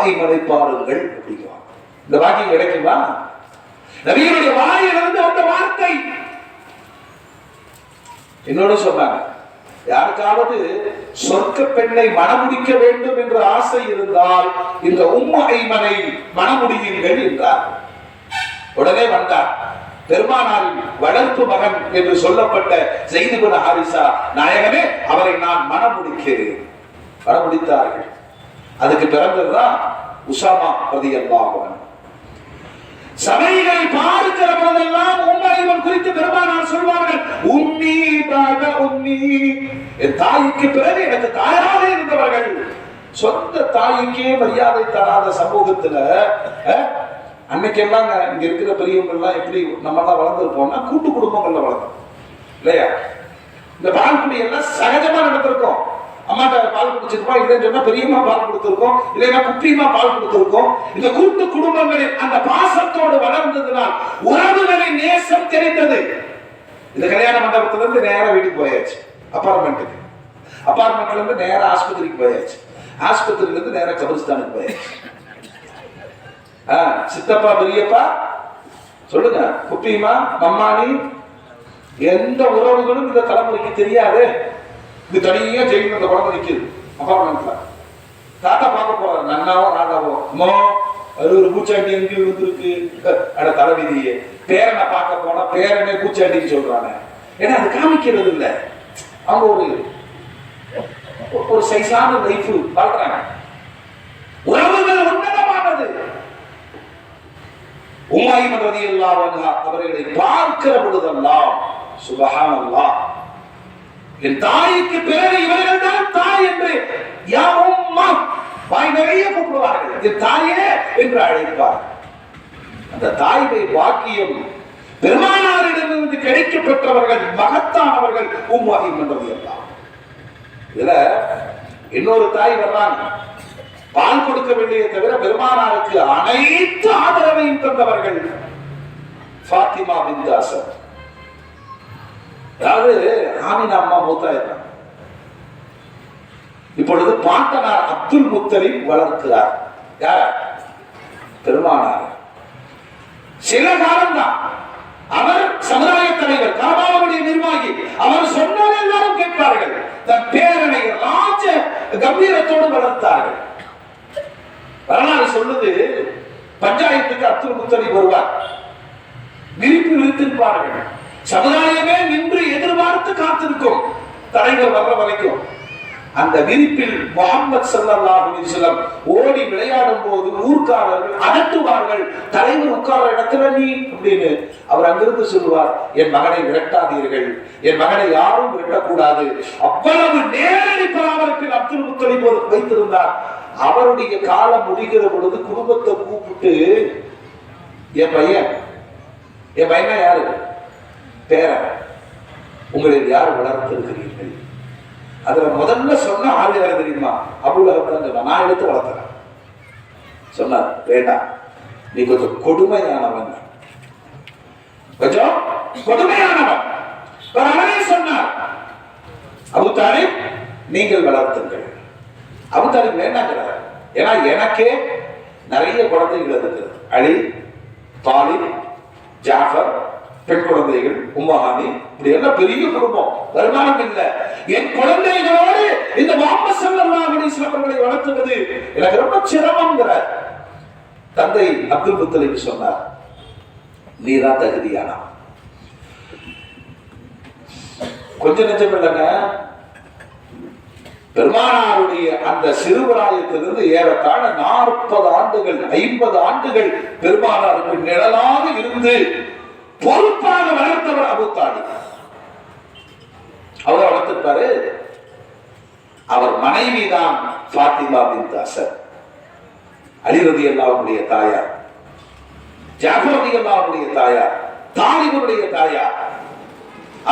ஐமனை பாருங்கள் அப்படிங்கிறாங்க. இந்த வாக்கியம் கிடைக்குமா? நபியினுடைய வாயிலிருந்து அந்த வார்த்தை. இன்னொரு சொன்னாங்க, யாருக்காவது சொர்க்க பெண்ணை மணமுடிக்க வேண்டும் என்ற ஆசை இருந்தால் இந்த ஐமனை மணமுடியுங்கள் என்றார். உடனே வந்தார் பெருமானாரின் வளர்ப்பு மகன் என்று சொல்லப்பட்ட ஸைத் இப்னு ஹாரிஸா. நாயகமே, அவரை நான் மணமுடிக்கிறேன். மணமுடித்தார்கள். அதுக்கு பிறந்ததுதான் உஸாமா ரலியல்லாஹு அன்ஹு. சபைகளை பார்க்கிற போதெல்லாம் ஐமன் குறித்து பெருமானார் சொல்வார்கள், உம்மி பாத உம்மி, என் தாய்க்கு பிறகு எனக்கு தாயாக இருந்தவர்கள். சொந்த தாய்க்கே மரியாதை தராத சமூகத்துல அன்னைக்கெல்லாம் இங்க இருக்கிற பெரியவங்க எல்லாம் எப்படி நம்ம எல்லாம் வளர்ந்துருப்போம்னா கூட்டு குடும்பங்கள்ல வளர்ந்தோம் இல்லையா? இந்த பால் குடி எல்லாம் சகஜமா நடந்திருக்கோம். அம்மாட்ட பால் குடிச்சிருக்கோம், இல்லைன்னு சொன்னா பெரியம்மா பால் கொடுத்திருக்கோம், இல்லைன்னா குட்டியம்மா பால் கொடுத்திருக்கோம். இந்த கூட்டு குடும்பங்களில் அந்த பாசத்தோடு வளர்ந்ததுனால் உறவுகளின் நேசம் தெரிந்தது. இந்த கல்யாண மண்டபத்துல இருந்து நேரம் வீட்டுக்கு போயாச்சு, அபார்ட்மெண்ட்டுக்கு. அபார்ட்மெண்ட்ல இருந்து நேரம் ஆஸ்பத்திரிக்கு போயாச்சு, ஆஸ்பத்திரியில இருந்து நேரம் கபிரிஸ்தானுக்கு போயாச்சு. சித்தப்பா பெரியப்பா சொல்லுங்க, குப்பிமா மம்மானி, எந்த உறவுகளும் இந்த தலைமுறைக்கு தெரியாது. இது தனியா ஜெயிலும் அந்த குழந்தை நிற்குது அபார்ட்மெண்ட்ல. தாத்தா பார்க்க போறாரு, நன்னாவோ ராதாவோ, அம்மா அது ஒரு பூச்சாண்டி எங்கே வந்துருக்கு அட தலைவிதியே. பேரனை பார்க்க போனா பேரனே பூச்சாண்டின்னு சொல்றாங்க. ஏன்னா அது காமிக்கிறது இல்லை. அவங்க ஒரு சைஸான லைஃப் வாழ்றாங்க. உறவுகள் உன்னதமானது. ஐமன் ரலியல்லாஹு அன்ஹா அவர்களை பார்க்கிற பொழுதெல்லாம் சுப்ஹானல்லாஹ், என் தாய்க்கு பிறகு இவர்கள் தான் தாய் என்று யா உம்மா வாய் நிறைய கூப்பிடுவார்கள். என் தாயே என்று அழைப்பார். அந்த தாய்மை பாக்கியம் பெருமானாரிடமிருந்து கிடைக்கப்பெற்றவர்கள் மகத்தானவர்கள் ஐமன் ரலியல்லாஹு. இதுல இன்னொரு தாய் வர்றாங்க, பால் கொடுக்கவில்லையே தவிர பெருமானாருக்கு அனைத்து ஆதரவையும் தந்தவர்கள் ஃபாத்திமா பின்த் அஸத். அதாவது ஆமினா அம்மா மூத்தாயிரம். இப்பொழுது பாட்டனார் அப்துல் முத்தலிப் வளர்க்கிறார். யார்? பெருமானார். சில காலம்தான் அவர் சமுதாய தலைவர், காபாவுடைய நிர்வாகி. அவர் சொன்னால் எல்லாரும் கேட்பார்கள். தன் பேரனை ராஜ கம்பீரத்தோடு வளர்த்தார்கள். வரலாறு சொல்லுது, பஞ்சாயத்துக்கு அப்துல் முத்தலிப் வருவார். விரிப்பு விரித்திருப்பார்கள். சமுதாயமே நின்று எதிர்பார்த்து காத்திருக்கும் தலைவர் வர்ற வரைக்கும். அந்த விரிப்பில் முஹம்மது ஸல்லல்லாஹு அலைஹி வஸல்லம் ஓடி விளையாடும் போது ஊர்க்காரர்கள் அதட்டுவார்கள், தலைவர் உட்கார இடத்துல நீ அப்படின்னு. அவர் அங்கிருந்து சொல்லுவார், என் மகனை விரட்டாதீர்கள், என் மகனை யாரும் விரட்டக்கூடாது. அவ்வளவு நேரடி பராமரிப்பில் அப்துல் முத்தலிப் வைத்திருந்தார். அவருடைய காலம் முடிகிற பொழுது குடும்பத்தை கூப்பிட்டு, என் பையனா யாரு? பேரன். உங்களில் யார் வளர்த்திருக்கிறீர்கள்? அதுல முதல்ல சொன்ன ஆளு யாரு தெரியுமா? அபூலஹப் தான் சொன்னான். நான் எடுத்து வளர்த்தேன் சொன்னார். வேண்டாம், நீ கொஞ்சம் கொடுமையானவன், கொஞ்சம் கொடுமையானவன். அவரே சொன்னார், அபூ தாலிப் நீங்கள் வளர்த்துங்கள். அபூ தாலிப் வேண்டாங்கிறார். ஏன்னா எனக்கே நிறைய குழந்தைகள் இருக்கிறது. அலி, தாலிப், ஜாஃபர், பெண் குழந்தைகள், உம்மஹானி, இப்படி எல்லாம் பெரிய குடும்பம், வருமானம் இல்லை. என் குழந்தைகளோடு இந்த முஹம்மது ஸல்லல்லாஹு அலைஹி வஸல்லம் அவர்களை வளர்த்துவது எனக்கு ரொம்ப சிரமம்ங்கிறார். தந்தை அப்துல் முத்தலிப் சொன்னார், நீதான் தகுதியானா. கொஞ்சம் நெஞ்சம் இல்லைங்க, பெருமானாருடைய அந்த சிறுபிராயத்திலிருந்து ஏறத்தாழ 40 ஆண்டுகள் 50 ஆண்டுகள் பெருமானாருக்கு நிழலாக இருந்து பொறுப்பாக வளர்த்தவர் அபூ தாலிப். அவரை வளர்த்திருப்பாரு. அவர் மனைவிதான் ஃபாத்திமா பின்த் அஸத், அலி ரலியல்லாஹுடைய தாயார், ஜாஃபர் ரலியல்லாஹுடைய தாயார், தாலிபுடைய தாயார்,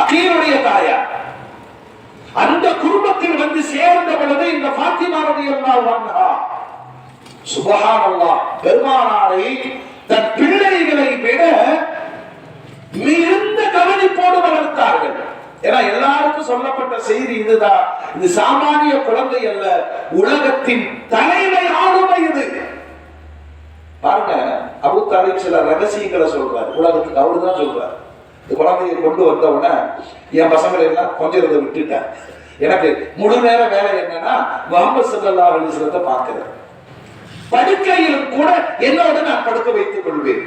அகீலுடைய தாயார். அந்த குடும்பத்தில் வந்து சேர்ந்த பொழுது இந்த ஃபாத்திமா ரலியல்லாஹு அன்ஹா சுப்ஹானல்லாஹ் பெருமானாரை தன் பிள்ளைகளை விட மிகுந்த கவனிப்போடு வளர்த்தார்கள். ஏன்னா எல்லாருக்கும் சொல்லப்பட்ட செய்தி இதுதான், இது சாமானிய குழந்தை அல்ல, உலகத்தின் தலைமை ஆளுமை இது. பாருங்க, அபூ தாலிப் சில ரகசியங்களை சொல்றாரு உலகத்துக்கு. அவருதான் சொல்றாரு, இந்த குழந்தையை கொண்டு வந்தவுடனே என் பசங்களை எல்லாம் கொஞ்சம் விட்டுட்டேன், எனக்கு முழு நேர வேலை என்னன்னா முஹம்மது ஸல்லல்லாஹு அலைஹி வஸல்லத்தை பார்க்கிறேன், படுக்கையிலும் கூட என்னோட நான் படுக்க வைத்துக் கொள்வேன்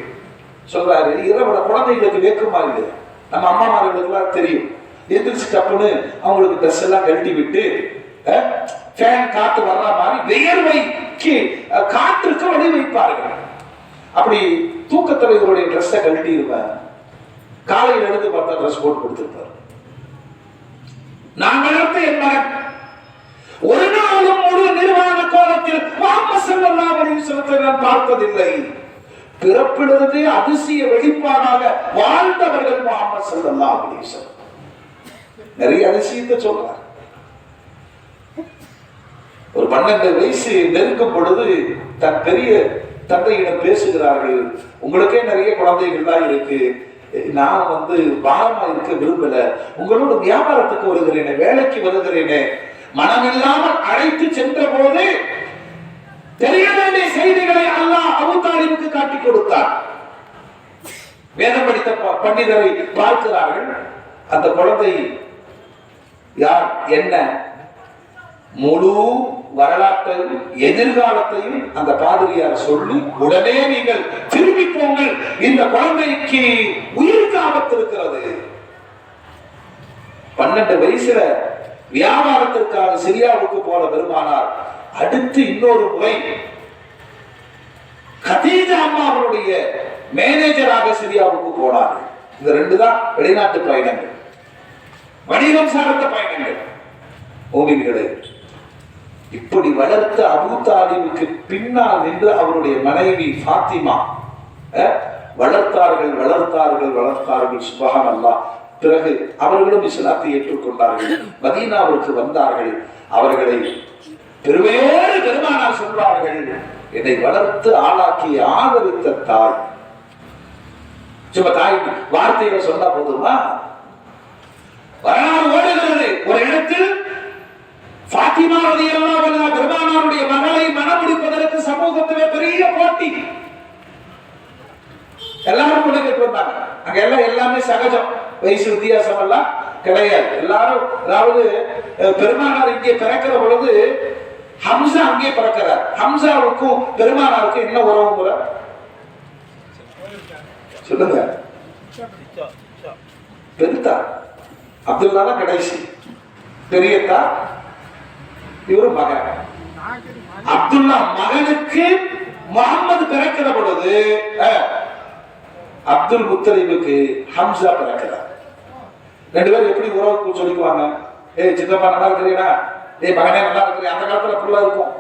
சொல்றாரு. இரவோட குழந்தைகளுக்கு வேக்குமா இல்லையா? நம்ம அம்மாமார்களுக்கு எல்லாம் தெரியும், எந்திரிச்சு டப்புன்னு அவங்களுக்கு ட்ரெஸ் எல்லாம் கழட்டி விட்டு ஃபேன் காத்து வர்ற மாதிரி வேர்வைக்கு காற்றுக்கு வழி வைப்பார்கள். அப்படி தூக்கத்துல இவருடைய ட்ரெஸ்ஸை கழட்டி இருப்பார், காலையில் எழுந்து பார்த்தா ட்ரெஸ் போட்டு கொடுத்திருப்பார். நான் வளர்த்த என் மகன் ஒரு நாளும் முழு நிர்வாண கோலத்தில் முஹம்மது ஸல்லல்லாஹு அலைஹி வஸல்லத்தை நான் பார்த்ததில்லை. பிறப்பிலிருந்தே அதிசய வெளிப்பாடாக வாழ்ந்தவர்கள் முஹம்மது ஸல்லல்லாஹு அலைஹி வஸல்லம். நிறைய அதிசயத்தை சொல்றார். ஒரு 12 வயசு நெருங்கும் பொழுது தன் பெரிய தந்தையிடம் பேசுகிறார்கள், உங்களுக்கே நிறைய குழந்தைகள் தான் இருக்கு, நான் பாரமா இருக்க விரும்பல, உங்களோட வியாபாரத்துக்கு வருகிறேனே, வேலைக்கு வருகிறேனே. மனமில்லாமல் அழைத்து சென்ற போது தெரிய வேண்டிய செய்திகளை அல்லாஹ் அபூ தாலிபுக்கு காட்டி கொடுத்தார். வேதம் படித்த பண்டிதரை பார்க்கிறார்கள். அந்த குழந்தை யார் என்ன முழு வரலாற்றையும் எதிர்காலத்தையும் அந்த பாதிரியார் சொல்லி, உடனே நீங்கள் திரும்பி போங்கள், இந்த குழந்தைக்கு உயிருக்கு ஆபத்து இருக்கிறது. 12 வயசுல வியாபாரத்திற்காக சிரியாவுக்கு போன பெருமானார் அடுத்து இன்னொரு முறை கதீஜா அம்மாவுடைய மேனேஜராக சிரியாவுக்கு போனார். இந்த 2 தான் வெளிநாட்டு பயணங்கள், வணிகம் சார்ந்த பயணங்கள். ஓவியர்களே, இப்படி வளர்த்த அபூ தாலிபுக்கு பின்னால் நின்று அவருடைய மனைவி ஃபாத்திமா வளர்த்தார்கள் வளர்த்தார்கள் வளர்த்தார்கள். சுப்ஹானல்லாஹ். பிறகு அவர்களும் இஸ்லாத்தை ஏற்றுக்கொண்டார்கள், மதீனாவிற்கு வந்தார்கள். அவர்களை பெருமையோடு பெருமானார் சொல்வார்கள், என்னை வளர்த்து ஆளாக்கி ஆதரித்த தாய். சும்மா தாய் வார்த்தைகளை சொன்னா போதுமா? வரலாறு ஓடுகிறது. ஒரு இடத்தில் ஃபாத்திமா ரலியல்லாஹு அன்ஹா பெருமானாருடைய மகளை மணமுடிப்பதற்கு சமூகத்திலே பெரிய போட்டி. எல்லாரும் கொண்டு வந்தாங்க. அங்க எல்லாமே சகஜம், வயசு வித்தியாசம் எல்லாம் கிடையாது. எல்லாரும், அதாவது பெருமானார் இங்கே பிறக்கிற பொழுது ஹம்சா அங்கே பிறக்கிறார். ஹம்சாவுக்கும் பெருமானாருக்கும் என்ன உறவு முறை சொல்லுங்க? பெருத்தா அப்துல்லா தான் கடைசி, பெரியத்தா இவரு மகன். அப்துல்லா மகனுக்கு முஹம்மது பிறக்கிற பொழுது அப்துல் முத்தலிபுக்கு ஹம்சா பிறக்கிறார். 2 பேரும் எப்படி உறவு சொல்லிக்குவாங்க? ஏய் சித்தப்பா நல்லா இருக்கிறீனா, ஏய் மகனே நல்லா இருக்கிறீ. அந்த காலத்துல அப்படிலாம் இருக்கும்.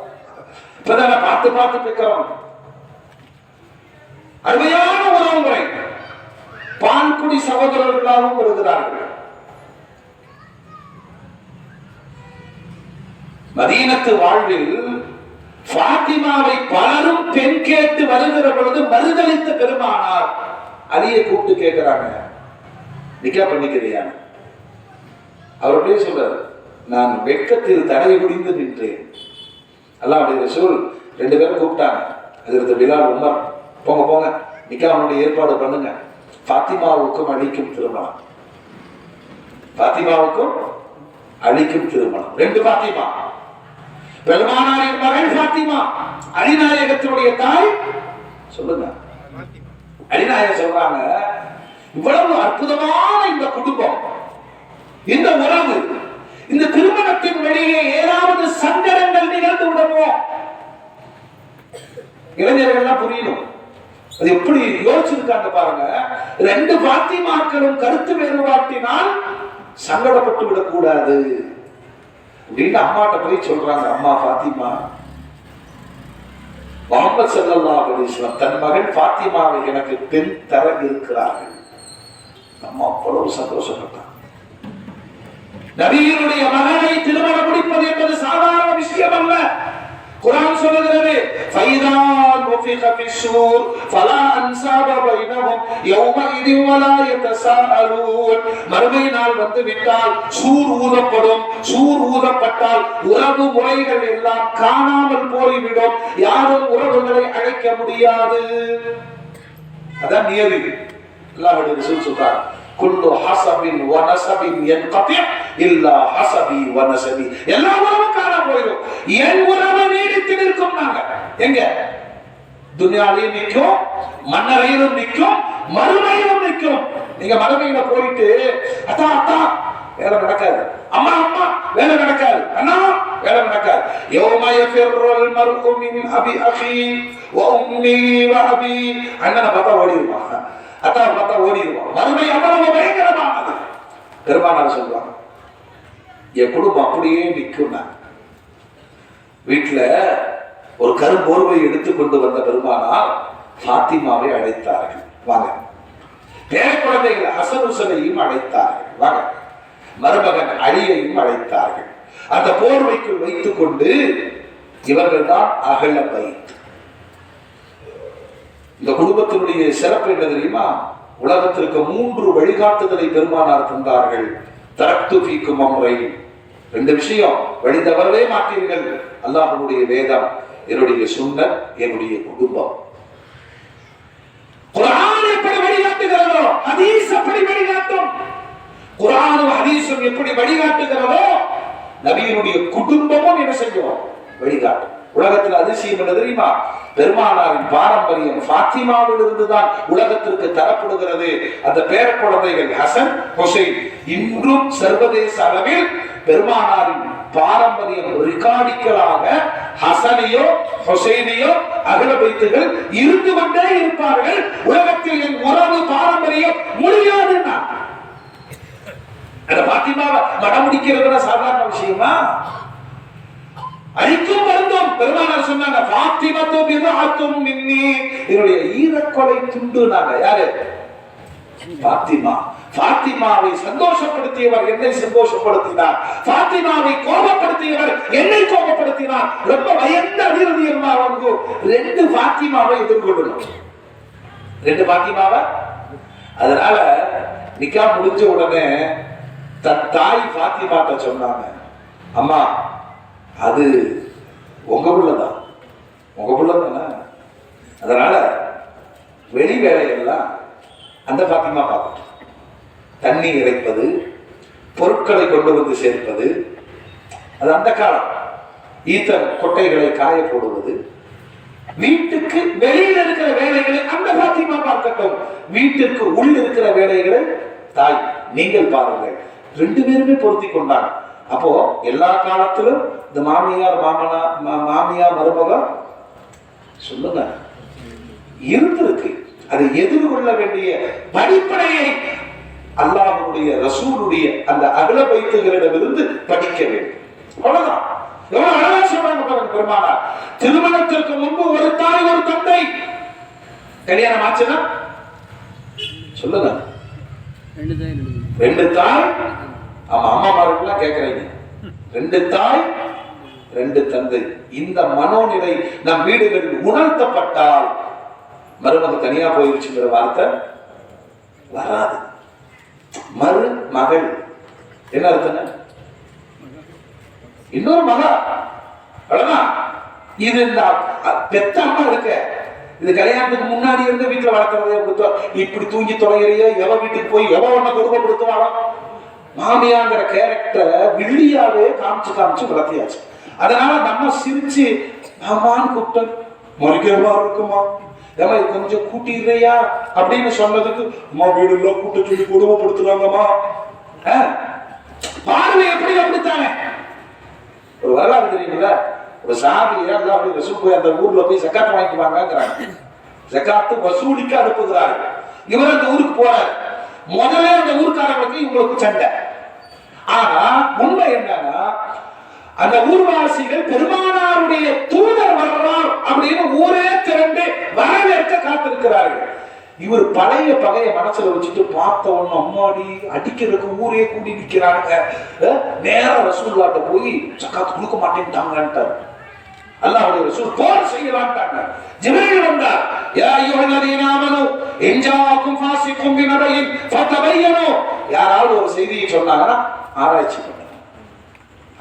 இப்பதான் பார்த்து பார்த்து பேக்கிறோம். அருமையான உறவு முறை. பால்குடி சகோதரர்களாகவும் வருகிறார்கள். மதீனத்து வாழ்வில் ஃபாத்திமாவை பலரும் பெண் கேட்டு வருகிற பொழுது மறுதளித்த பெருமானார் அலியை கூப்பிட்டு கேட்கிறாங்க, நிக்கா பண்ணிக்கிறியா? அவர் அப்படியே சொல்றாரு, நான் வெட்கத்தில் தடை குடிந்து நின்றேன். அல்லாஹ்வுடைய ரசூல் 2 பேரும் கூப்பிட்டாங்க. ஹஜ்ரத் பிலால், உமர், போங்க போங்க நிக்காவுடைய ஏற்பாடு பண்ணுங்க. ஃபாத்திமாவுக்கும் அலிக்கும் திருமணம், ஃபாத்திமாவுக்கும் அலிக்கும் திருமணம். 2 ஃபாத்திமா. பெருமானாரின் மகள் ஃபாத்திமா, அலிநாயகத்தினுடைய தாய். சொல்லுங்க, அலிநாயகம் சொல்றாங்க, இவ்வளவு அற்புதமான இந்த குடும்பம், இந்த உறவு, இந்த திருமணத்தின் வெளியே ஏதாவது சங்கடங்கள் நிகழ்ந்து விடுமோ? இளைஞர்கள் புரியணும், அது எப்படி யோசிச்சிருக்காங்க பாருங்க. 2 ஃபாத்திமாக்களும் கருத்து வேறுபாட்டினால் சங்கடப்பட்டு விடக்கூடாது அப்படின்னு அம்மாட்ட போய் சொல்றாங்க. அம்மா ஃபாத்திமா, முஹம்மது ஸல்லல்லாஹு அலைஹி வஸல்லம் தன் மகன் ஃபாத்திமாவை எனக்கு பெண் தர இருக்கிறார்கள். அம்மா அவ்வளவு சந்தோஷப்பட்டாங்க. நபியினுடைய மகனை திருமணம் முடிப்பது என்பது சாதாரண விஷயம் அல்ல. குர்ஆன் சொல்லுகிறது ஃபைதா நுஃபிக ஃபிஸ்ஸூர் ஃபலா அன்சாப பைனஹும் யௌமஇதின் வலா யதஸாஅலூன். மறுமை நாள் வந்து விட்டால் சூர் ஊதப்படும். சூர் ஊதப்பட்டால் உறவு முறைகள் எல்லாம் காணாமல் போய்விடும். யாரும் உறவுகளை அழைக்க முடியாது. அதான் நியதி. அல்லாஹ்வுடைய ரசூல் சொல்றார் குல்லு ஹஸபின் வ நஸபின் யன்கதி இல்லா ஹஸபி வ நஸபி. எல்லா உறவும் காணாம போயிடும். என் உறவு நீடித்து நிற்கும். நாங்க எங்க துன்யாவிலும் நிற்கும், மன்னரையிலும் நிற்கும், மறுமையிலும் நிற்கும். நீங்க மறுமையில போயிட்டு அத்தா அத்தா வேலை நடக்காது, அம்மா அம்மா வேலை நடக்காது, அண்ணா வேலை நடக்காது. யௌம யஃபிர்ருல் மர்உ மின் அபி அஹி வ உம்மி வ அபி. அண்ணனை பார்த்தா ஓடிடுவாங்க, அத்தா பார்த்தா ஓடிடுவான். மறுமை அவ்வளவு பயங்கரமானது. பெருமானார் சொல்றாங்க என் குடும்பம் அப்படியே நிற்கும். வீட்டுல ஒரு கரும்போர்வை எடுத்து கொண்டு வந்த பெருமானார் ஃபாத்திமாவை அழைத்தார்கள், வாங்க. பேர குழந்தைகள் ஹசன் ஹுசனையும் அழைத்தார்கள், வாங்க. மருமகன் அலியையும் அழைத்தார்கள். அந்த போர்வைக்குள் வைத்துக் கொண்டு இவர்கள் தான் அகல பைத். இந்த குடும்பத்தினுடைய சிறப்பு என்ன தெரியுமா? உலகத்திற்கு 3 வழிகாட்டுதலை பெருமானார் தந்தார்கள். தரக்து ஃபீக்கும் அம்ரைன், 2 விஷயம் வழி தவறவே மாட்டீர்கள். அல்லாஹ்வுடைய வேதம், என்னுடைய சுன்னத், என்னுடைய குடும்பம். குர்ஆன் எப்படி வழிகாட்டுகிறதோ ஹதீஸ் அப்படி வழிகாட்டும். குர்ஆனும் ஹதீஸும் எப்படி வழிகாட்டுகிறதோ நபியினுடைய குடும்பமும் என்ன செய்யும்? வழிகாட்டும். உலகத்தில் அதிசயம் என்ன தெரியுமா? பெருமானாரின் பாரம்பரியம் ஃபாத்திமாவில் இருந்துதான் உலகத்திற்கு தரப்படுகிறது. அந்த பேர குழந்தைகள் ஹசன் ஹுசைன் இன்றும் சர்வதேச அளவில் பெருமானாரின் பாரம்பரியம் ரிகார்டிக்கலாக ஹசனையோ ஹுசைனையோ அகல பைத்துகள் இருந்து கொண்டே இருப்பார்கள். உலகத்தில் என் உறவு பாரம்பரியம் முடியாதுன்னா அந்த பாத்திமாவை மடம் முடிக்கிறதுனா சாதாரண விஷயமா? அழிக்கும் மருந்தும். பெருமானார் சொன்னாங்க ஃபாத்திமத்து பிதுஅத்தும் மின்னி, என்னுடைய ஈரக்கொலை துண்டு. நாங்க யாரு? ஃபாத்திமா. ஃபாத்திமாவை சந்தோஷப்படுத்தியவர் என்னை சந்தோஷப்படுத்தினார், ஃபாத்திமாவை கோபப்படுத்தியவர் என்னை கோபப்படுத்தினார். ரொம்ப பயந்த அதிர்வு இருந்தாங்க. 2 ஃபாத்திமாவை எதிர்கொள்ளணும், 2 ஃபாத்திமாவை. அதனால நிக்கா முடிஞ்ச உடனே தன் தாய் ஃபாத்திமாட்ட சொன்னாங்க, அம்மா அது உங்க பிள்ளைதான், உங்க பிள்ளைதானே, அதனால வெளி வேலையெல்லாம் அந்த ஃபாத்திமா பார்க்கட்டும். தண்ணி இறைப்பது, பொருட்களை கொண்டு வந்து சேர்ப்பது, அது அந்த காலம். ஈத்தர் கொட்டைகளை காய போடுவது, வீட்டுக்கு வெளியில் இருக்கிற வேலைகளை அந்த ஃபாத்திமா பார்க்கட்டும். வீட்டுக்கு உள்ள இருக்கிற வேலைகளை தாய் நீங்கள் பாருங்கள். 2 பேருமே பொருத்தி கொண்டாங்க. அப்போ எல்லா காலத்திலும் இந்த மாமியார் மாமியார் மருமகன் சொல்லுங்க இருந்திருக்கு. அதை எதிர்கொள்ள வேண்டிய படிப்படையை அல்லாஹ்வுடைய ரசூலுடைய அந்த அகல பைத்துகளிடமிருந்து படிக்க வேண்டும். அவ்வளவுதான். எவ்வளவு அழகா சொல்றாங்க பாருங்க பெருமானார். திருமணத்திற்கு முன்பு ஒரு தாய் ஒரு தந்தை. கல்யாணம் ஆச்சுன்னா சொல்லுங்க 2 தாய். ஆமா, அம்மாமாருக்குலாம் கேட்கறீங்க. 2 தாய் 2 தந்தை. இந்த மனோநிலை நம் வீடுகளில் உணர்த்தப்பட்டால் மருமக தனியா போயிருச்சுங்கிற வார்த்தை வராது. மறு மகள் என்ன அர்த்தம்? இன்னொரு மகா. அவ்வளவுதான். இது இந்த பெத்த அம்மா இருக்க, இது கல்யாணத்துக்கு முன்னாடி இருந்து வீட்டுல வளர்க்கறதே இப்படி தூங்கி தொலைகிறிய, எவ வீட்டுக்கு போய் எவ ஒன்ன கொடுமைப்படுத்துவாளோ. மாமியாங்கிற கேரக்டரை வில்லியாவே காமிச்சு வளர்த்தியாச்சு. அதனால நம்ம சிரிச்சு ஆமான்னு கூப்பிட்டு மறுக்கிறமா இருக்குமா, ஏமா இது கொஞ்சம் கூட்டிடுறியா அப்படின்னு சொன்னதுக்கு அம்மா வீடு எல்லாம் கூட்ட சொல்லி கொடுமைப்படுத்துறாங்கம்மா. பார்வை எப்படி அப்படித்தானே. ஒரு வரலாறு தெரியுங்களா? ஒரு சாமியா அப்படி ரசூல் போய் அந்த ஊர்ல போய் ஜக்காத்து வாங்கிட்டு வாங்கங்கிறாங்க. ஜக்காத்து வசூலிக்க அனுப்புகிறாரு. இவர் அந்த ஊருக்கு போறாரு. முதல்ல அந்த ஊருக்காரங்களுக்கு இவங்களுக்கு சண்டை. ஆனா உண்மை என்னன்னா அந்த ஊர்வாசிகள் பெருமானாருடைய தூதர் வர்றார் அப்படின்னு ஊரே திரண்டு வரவேற்க காத்திருக்கிறார்கள். இவர் பழைய பகைய மனசுல வச்சுட்டு பார்த்த ஒண்ணு அம்மாடி அடிக்கிறதுக்கு ஊரே கூடி நிக்கிறாங்க. நேரா ரசூலுல்லாஹ்ட்ட போய் ஜகாத் கொடுக்க மாட்டேன்ட்டாங்கன்ட்டார். அல்லாஹ்வுடைய ரசூல் போர் செய்யலாம்ட்டாங்க. ஜிப்ரீல் வந்தார். யா அய்யுஹல்லதீன ஆமனூ இன் ஜாஅக்கும் ஃபாஸிகும் பினபையின் ஃபதபையனூ. யாராவது ஒரு செய்தியை சொன்னாங்கன்னா ஆராய்ச்சி பண்ணுங்க,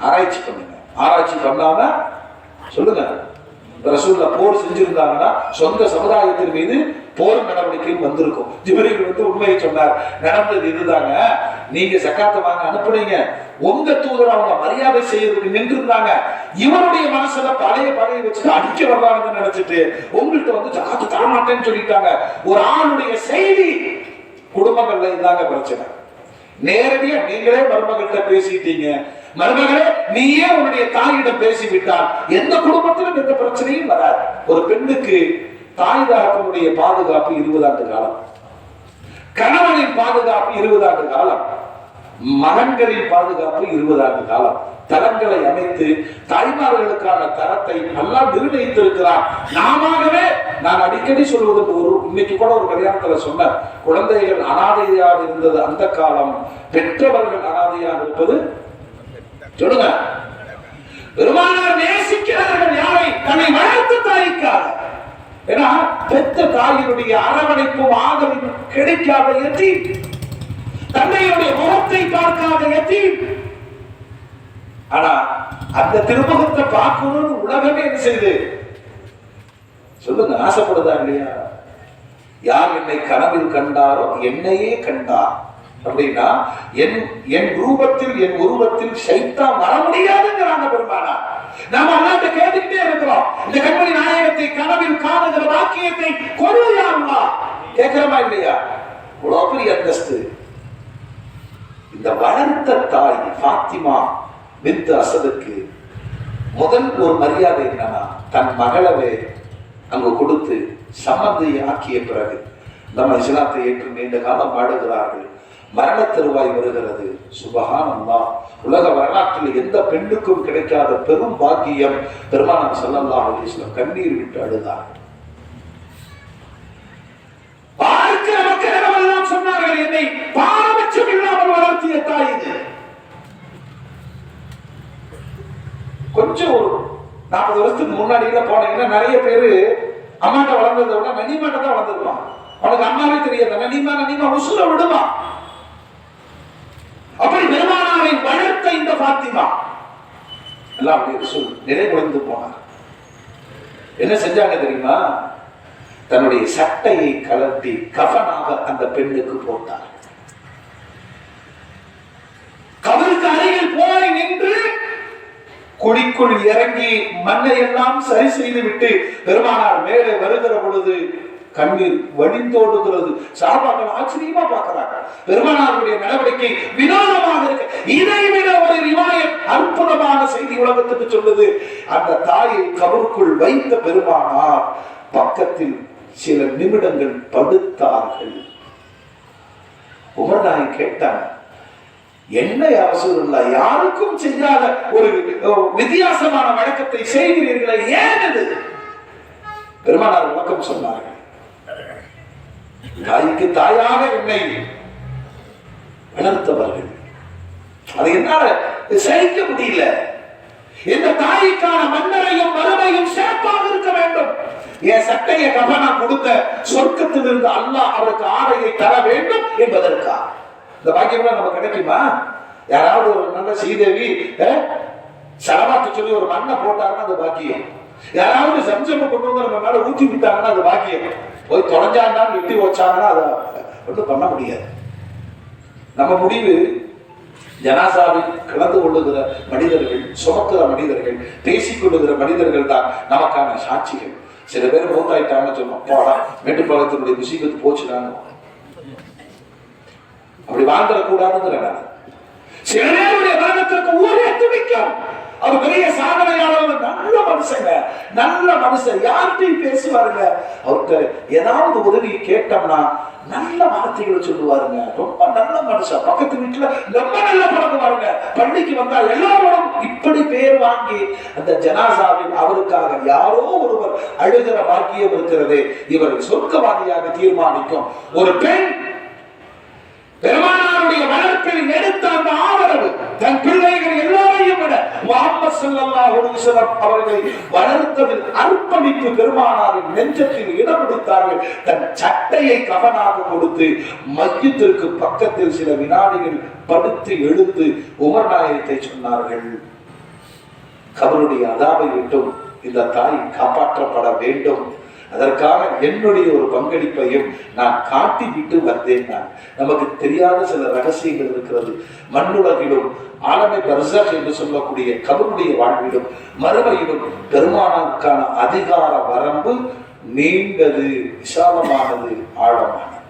ஆராய்ச்சி பண்ணுங்க. ஆராய்ச்சி பண்ணாம சொல்லுங்க. ரசூலுல்லாஹ் போர் செஞ்சிருந்தாங்கன்னா சொந்த சமுதாயத்தின் மீது போர் நடவடிக்கையில் வந்திருக்கும். ஜிப்ரீல் வந்து உண்மையை சொன்னார். நடந்தது இதுதாங்க. நீங்க சக்காத்தை வாங்க அனுப்புனீங்க, உங்க தூதர் அவங்க மரியாதை செய்யறதுக்கு நின்று இருந்தாங்க. இவருடைய மனசுல பழைய பகையை வச்சுட்டு அடிக்க வர்றாங்கன்னு நினைச்சிட்டு உங்கள்கிட்ட வந்து சக்காத்து தரமாட்டேன்னு சொல்லிட்டாங்க. ஒரு ஆளுடைய செய்தி குடும்பங்கள்ல இதாங்க பிரச்சனை. நேரடியா நீங்களே மருமகள்கிட்ட பேசிட்டீங்க, மருமகளே நீயே உன்னுடைய தாயிடம் பேசிவிட்டால் எந்த குடும்பத்திலும் எந்த பிரச்சனையும் வராது. ஒரு பெண்ணுக்கு தாய் தகப்பனுடைய பாதுகாப்பு 20 ஆண்டு காலம், கணவனின் பாதுகாப்பு 20 ஆண்டு காலம், மகன்களின் பாதுகாப்பு 20 ஆண்டு காலம். தளங்களை அமைத்து தாய்மார்களுக்கான தரத்தை நல்லா நிர்ணயித்திருக்கிறார். நாமவே நான் அடிக்கடி சொல்வது, ஒரு இன்னைக்கு கூட ஒரு கல்யாணத்துல சொன்ன, குழந்தைகள் அனாதையாக இருந்தது அந்த காலம், பெற்றவர்கள் அனாதையாக இருப்பது சொல்லுங்க. பெருமானார் நேசிக்கிறார்கள் யாரை? தன்னை வளர்த்த தாய்க்காக. ஏன்னா பெற்ற தாயினுடைய அரவணைப்பும் ஆதரவும் கிடைக்காத எத்தீம், தந்தையுடைய முகத்தை பார்க்காத எத்தீம். ஆனா அந்த திருமுகத்தை பார்க்கணும்னு உலகமே என்ன செய்யுது சொல்லுங்க, ஆசைப்படுதா இல்லையா? யார் என்னை கனவில் கண்டாரோ என்னையே கண்டார் அப்படின்னா என் ரூபத்தில் என் உருவத்தில் சைத்தான் வர முடியாதுங்கிறாங்க பெருமானார். நாம அல்லாஹ்ட்ட கேட்டுக்கிட்டே இருக்கிறோம், இந்த கண்மணி நாயகத்தை கனவில் காணுகிற வாக்கியத்தை கொடுயா அல்லாஹ் கேட்கிறோமா இல்லையா? இவ்வளவு பெரிய அந்தஸ்து. இந்த வளர்த்த தாய் ஃபாத்திமா பின்த் அசதுக்கு முதல் ஒரு மரியாதை என்னன்னா, தன் மகளவே அங்கு கொடுத்து சம்மதி ஆக்கிய பிறகு நம்ம இஸ்லாத்தை ஏற்று நீண்ட காலம் வாடுகிறார்கள். மரண தருவாய் வருகிறது. சுபஹானல்லாஹ். உலக வரலாற்றில் எந்த பெண்ணுக்கும் கிடைக்காத பெரும் பாக்கியம். பெருமானார் ஸல்லல்லாஹு அலைஹி வஸல்லம் கண்ணீர் விட்டு அழுதார். பார்க்கிற மக்களெல்லாம் சொன்னார்கள், என்னை பாரபட்சம் இல்லாமல் வளர்த்திய தாய் இது. கொஞ்சம் ஒரு 40 வருஷத்துக்கு முன்னாடி போனீங்கன்னா நிறைய பேரு அம்மாட்ட வளர்ந்ததை விட நனிமாட்ட தான் வளர்ந்துருப்பான். அவனுக்கு அம்மாவே தெரியாது, நனிமா உசுர விடுவான். அப்படி பெருமானாரை வளர்த்த இந்த ஃபாத்திமா எல்லாம் நிலை குலைந்து போனார். என்ன செஞ்சாங்க தெரியுமா? தன்னுடைய சட்டையை கலட்டி கஃனாக அந்த பெண்ணுக்கு போட்டார். கபருக்கு அருகில் போய் நின்று குழிக்குள் இறங்கி மண்ணை எல்லாம் சரி செய்து விட்டு பெருமானார் மேலே வருகிற பொழுது கண்ணீர் வடிந்தோடுகிறது. சஹாபாக்கள் ஆச்சரியமா பார்க்கிறாங்க. பெருமானாருடைய நடவடிக்கை வினோதமாக இருக்கு. இதை விட ஒரு ரிவாயத் அற்புதமான செய்தி உலகத்துக்கு சொல்லுது. அந்த தாயை கபருக்குள் வைத்த பெருமானார் பக்கத்தில் சில நிமிடங்கள் படுத்தார்கள். உமர் நாயகம் கேட்டாங்க, என்ன அவசரம் யாருக்கும் செய்யாத ஒரு வித்தியாசமான வழக்கத்தை செய்கிறீர்களே, ஏன் அது? பெருமானார் விளக்கம் சொன்னார்கள், தாய்க்கு தாயாக என்னை வளர்த்தவர்கள், அதை என்னால சகிக்க முடியல. இந்த தாய்க்கான மன்னரையும் வறுமையும் சிறப்பாக இருக்க வேண்டும். என் சட்டைய கபனா கொடுத்த சொர்க்கத்தில் இருந்து அல்லாஹ் அவருக்கு ஆடையை தர வேண்டும் என்பதற்காக. இந்த பாக்கியம் நம்ம கிடைக்குமா? யாராவது ஒரு நல்ல ஸ்ரீதேவி சலவாத்து சொல்லி ஒரு மண்ணை போட்டாங்கன்னா அது பாக்கியம். யாராவது சம்சம் கொண்டு வந்து நம்ம மேல ஊற்றி விட்டாங்கன்னா அது பாக்கியம். போய் தொலைஞ்சாண்டான்னு வெட்டி வச்சாங்கன்னா அதை ஒன்றும் பண்ண முடியாது. நம்ம முடிவு ஜனாசாவில் கலந்து கொள்ளுகிற மனிதர்கள், சுமக்கிற மனிதர்கள், பேசிக் கொள்ளுகிற மனிதர்கள் தான் நமக்கான சாட்சிகள். சில பேர் மூத்தாயிட்டாங்கன்னு சொன்னோம், போடா மேட்டுப்பாளையத்தினுடைய முசீபத்து போச்சுடாங்க. அப்படி வாழ்ந்துடக்கூடாதுங்கிற சில பேருடைய மரணத்திற்கு ஊரே துடிக்கும். அது பெரிய சாதனையாளர், நல்ல மனுஷங்க, நல்ல மனுஷன், யார்கிட்டையும் பேசுவாருங்க. அவர்கிட்ட ஏதாவது உதவி கேட்டோம்னா நல்ல வார்த்தைகளை சொல்லுவாருங்க. ரொம்ப நல்ல மனுஷன். பக்கத்து வீட்டுல ரொம்ப நல்ல பழகுவாருங்க. பள்ளிக்கு வந்தா எல்லாரும் இப்படி பேர் வாங்கி அந்த ஜனாசாவில் அவருக்காக யாரோ ஒருவர் அழுகிற பாக்கியம் இருக்கிறது. இவர் சொர்க்கவாதியாக தீர்மானிக்கும். ஒரு பெண் பெருமானாருடைய வளர்ப்பில் எடுத்த அந்த ஆதரவு, தன் பிள்ளைகள் எல்லாரையும் விட முஹம்மது ஸல்லல்லாஹு அலைஹி வஸல்லம் அவர்களை வளர்த்ததில் அர்ப்பணிப்பு பெருமானாரின் நெஞ்சத்தில் இடம் பிடித்தார்கள். தன் சட்டையை கஃனாக கொடுத்து மய்யத்திற்கு பக்கத்தில் சில வினாடிகள் படுத்து எழுந்து உமர் நாயகத்தை சொன்னார்கள், கபருடைய அதாபை விட்டும் இந்த தாய் காப்பாற்றப்பட வேண்டும், அதற்காக என்னுடைய ஒரு பங்களிப்பையும் நான் காட்டிவிட்டு வந்தேன். நான் நமக்கு தெரியாத சில ரகசியங்கள் இருக்கிறது. மண்ணுலகிலும் ஆலமே பர்சக் என்று சொல்லக்கூடிய கபருடைய வாழ்விலும் மறுமையிலும் பெருமானாருக்கான அதிகார வரம்பு நீண்டது, விசாலமானது, ஆழமானது.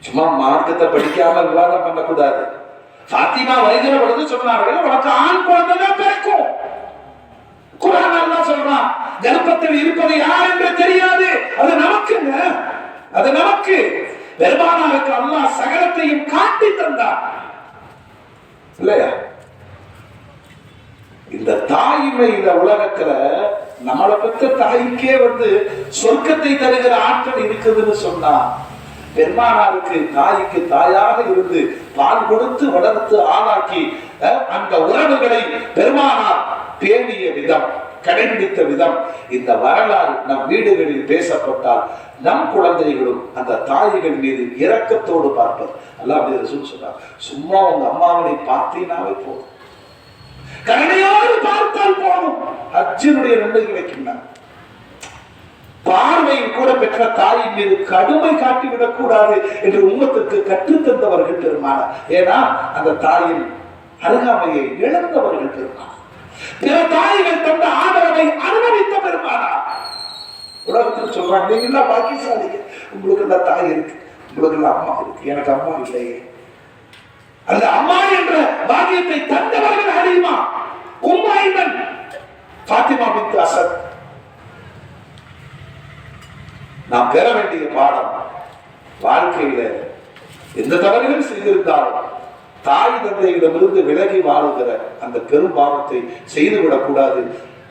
சும்மா மார்க்கத்தை படிக்காம விவாதம் பண்ணக்கூடாது. ஃபாத்திமா வருகிற பொழுது சொன்னார்கள், உனக்கு ஆண் குழந்தைதான் பிறக்கும். குர்ஆன் அல்லாஹ் சொல்றான், கர்ப்பத்தில் இருப்பது யார் என்று தெரியாது, அது நமக்குங்க, அது நமக்கு. பெருமானாருக்கு அல்லாஹ் சகலத்தையும் காட்டி தந்தார் இல்லையா? இந்த தாய்மை இந்த உலகத்துல நம்மளை பெற்ற தாய்க்கே சொர்க்கத்தை தருகிற ஆற்றல் இருக்குதுன்னு சொன்னா, பெருமானாருக்கு தாய்க்கு தாயாக இருந்து பால் கொடுத்து வளர்த்து ஆளாக்கி அந்த உறவுகளை பெருமானார் பேணிய விதம், கடைபிடித்த விதம், இந்த வரலாறு நம் வீடுகளில் பேசப்பட்டால் நம் குழந்தைகளும் அந்த தாய்கள் மீது இரக்கத்தோடு பார்ப்பது. அல்லாஹ் ரசூல் சொல்றார், சும்மா உங்க அம்மாவை பார்த்தீங்கன்னாவே போதும், கருணையோடு பார்த்தால் போதும், ஹஜ்ஜினுடைய நன்மை கிடைக்கின்றன. பார்வையில் கூட பெற்ற தாயின் மீது கடுமை காட்டிவிடக் கூடாது என்று உம்மத்துக்கு கற்றுத்தந்தவர்கள் பெருமானார். ஏன்னா அந்த தாயின் அருகாமையை இழந்தவர்கள் பெருமானார். பிற தாய்கள் தந்த ஆதரவை அனுபவித்த பெருமானார். உலகத்தில் சொல்றாங்க, நீங்க எல்லாம் பாக்கியசாலிங்க, உங்களுக்கு எல்லாம் தாய் இருக்கு, உங்களுக்கு எல்லாம் அம்மா இருக்கு, எனக்கு அம்மா இல்லையே. அந்த அம்மா என்ற பாக்கியத்தை தந்தவர்கள் ஹலீமா, உம்மு ஐமன், ஃபாத்திமா பின்த் அஸத். நாம் பெற வேண்டிய பாடம், வாழ்க்கையில எந்த தவறுகளும் செய்திருந்தாலும் தாய் தந்தையிடமிருந்து விலகி வாழுகிற அந்த பெரும் பாவத்தை செய்துவிடக் கூடாது.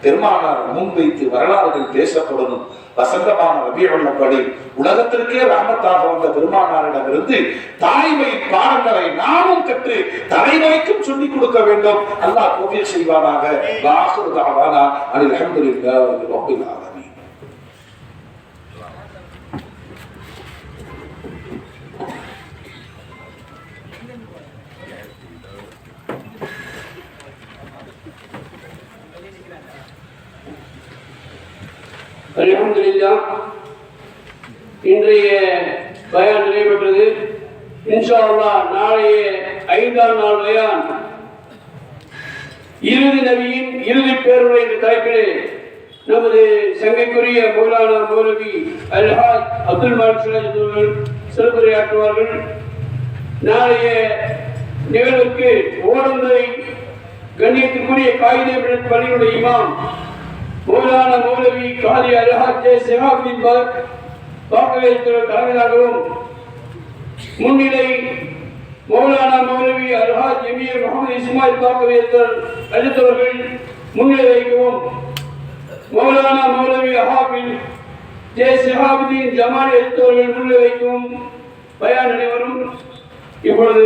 பெருமானார் முன்வைத்து வரலாறுகள் பேசப்படணும். வசந்தமான ரபியுல்லபடி உலகத்திற்கே ராமத்தாக வந்த பெருமானாரிடமிருந்து தாய்மை பாடங்களை நாமும் கற்று தலைமுறைக்கும் சொல்லிக் கொடுக்க வேண்டும். அல்லாஹ் தௌஃபீக் செய்வானாக. வாஹிரு தஅவானா அனில் ஹம்துலில்லாஹி ரப்பில் ஆலமீன். அல்ஹம்துலில்லாஹ். இன்றைய பயான் நிறைவேற்றது. இன்ஷா அல்லாஹ் நாளைய 5ஆம் நாள் பயான் இறுதி நபியின் இறுதி பேருரை என்ற தலைப்பிலே நமது சங்கைக்குரிய மௌலானா மௌலவி அல்ஹாஜ் அப்துல் மாலிக் சிராஜ் அவர்கள் சிறப்புரையாற்றுவார்கள். நாளைய நிகழ்வுக்கு ஓடந்துறை கண்ணியத்திற்குரிய காயிதே பள்ளியுடைய இமாம் மௌலானா மௌலவி காதி அல்ஹாஜ் ஷிஹாபுதீன் பாக்கவேஸ்வரர் தலைமையாகவும், முன்னிலை மௌலானா மௌலவி அல்ஹாஜ் எமீர் முகமது இஸ்மாயில் பாக்கவேஸ்வரர் அடுத்தவர்கள் முன்னிலை வைக்கவும், மௌலானா மௌலவி ஹாஃபிஸ் ஷிஹாபுதீன் ஜமால் அடுத்தவர்கள் முன்னிலை வைக்கவும் பயான் நடைபெறும். இப்பொழுது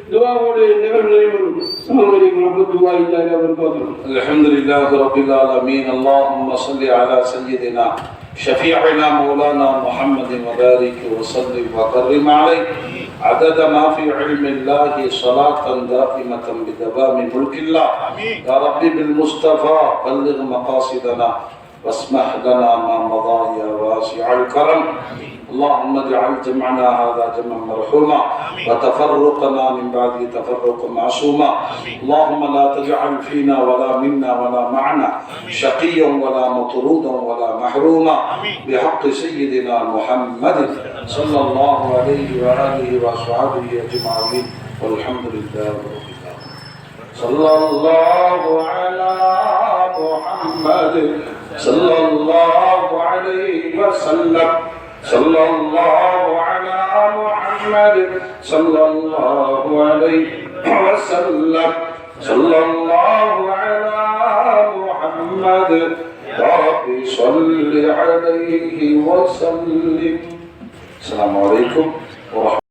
துஆவோடு நிகழ்வு நடைபெறும். அஸ்ஸலாமு அலைக்கும் வரஹ்மத்துல்லாஹி தஆலா வபரகாத்துஹு. அல்ஹம்துலில்லாஹி ரப்பில் ஆலமீன். அல்லாஹும்ம ஸல்லி அலா சய்யிதினா ஷஃபீஇனா மௌலானா முஹம்மதின் வ பாரிக் வ ஸல்லி வ கர்ரிம் அலைஹி عدد ما في علم الله صلاة دائمة بدوام ملك الله. يا ربي بالمصطفى بلغ مقاصدنا واسمح لنا ما مضى يا واسع الكرم. اللهم اجعل جمعنا هذا جمعا مرحوما وتفرقنا من بعده تفرقا معصوما. اللهم لا تجعل فينا ولا منا ولا معنا شقيا ولا مطرودا ولا محروما بحق سيدنا محمد صلى الله عليه وآله وصحبه أجمعين والحمد لله رب العالمين. صلى الله على محمد صلى الله عليه وسلم صلى الله على محمد صلى الله عليه وسلم صلى الله على محمد رب صل عليه وسلم. السلام عليكم ورحمة الله.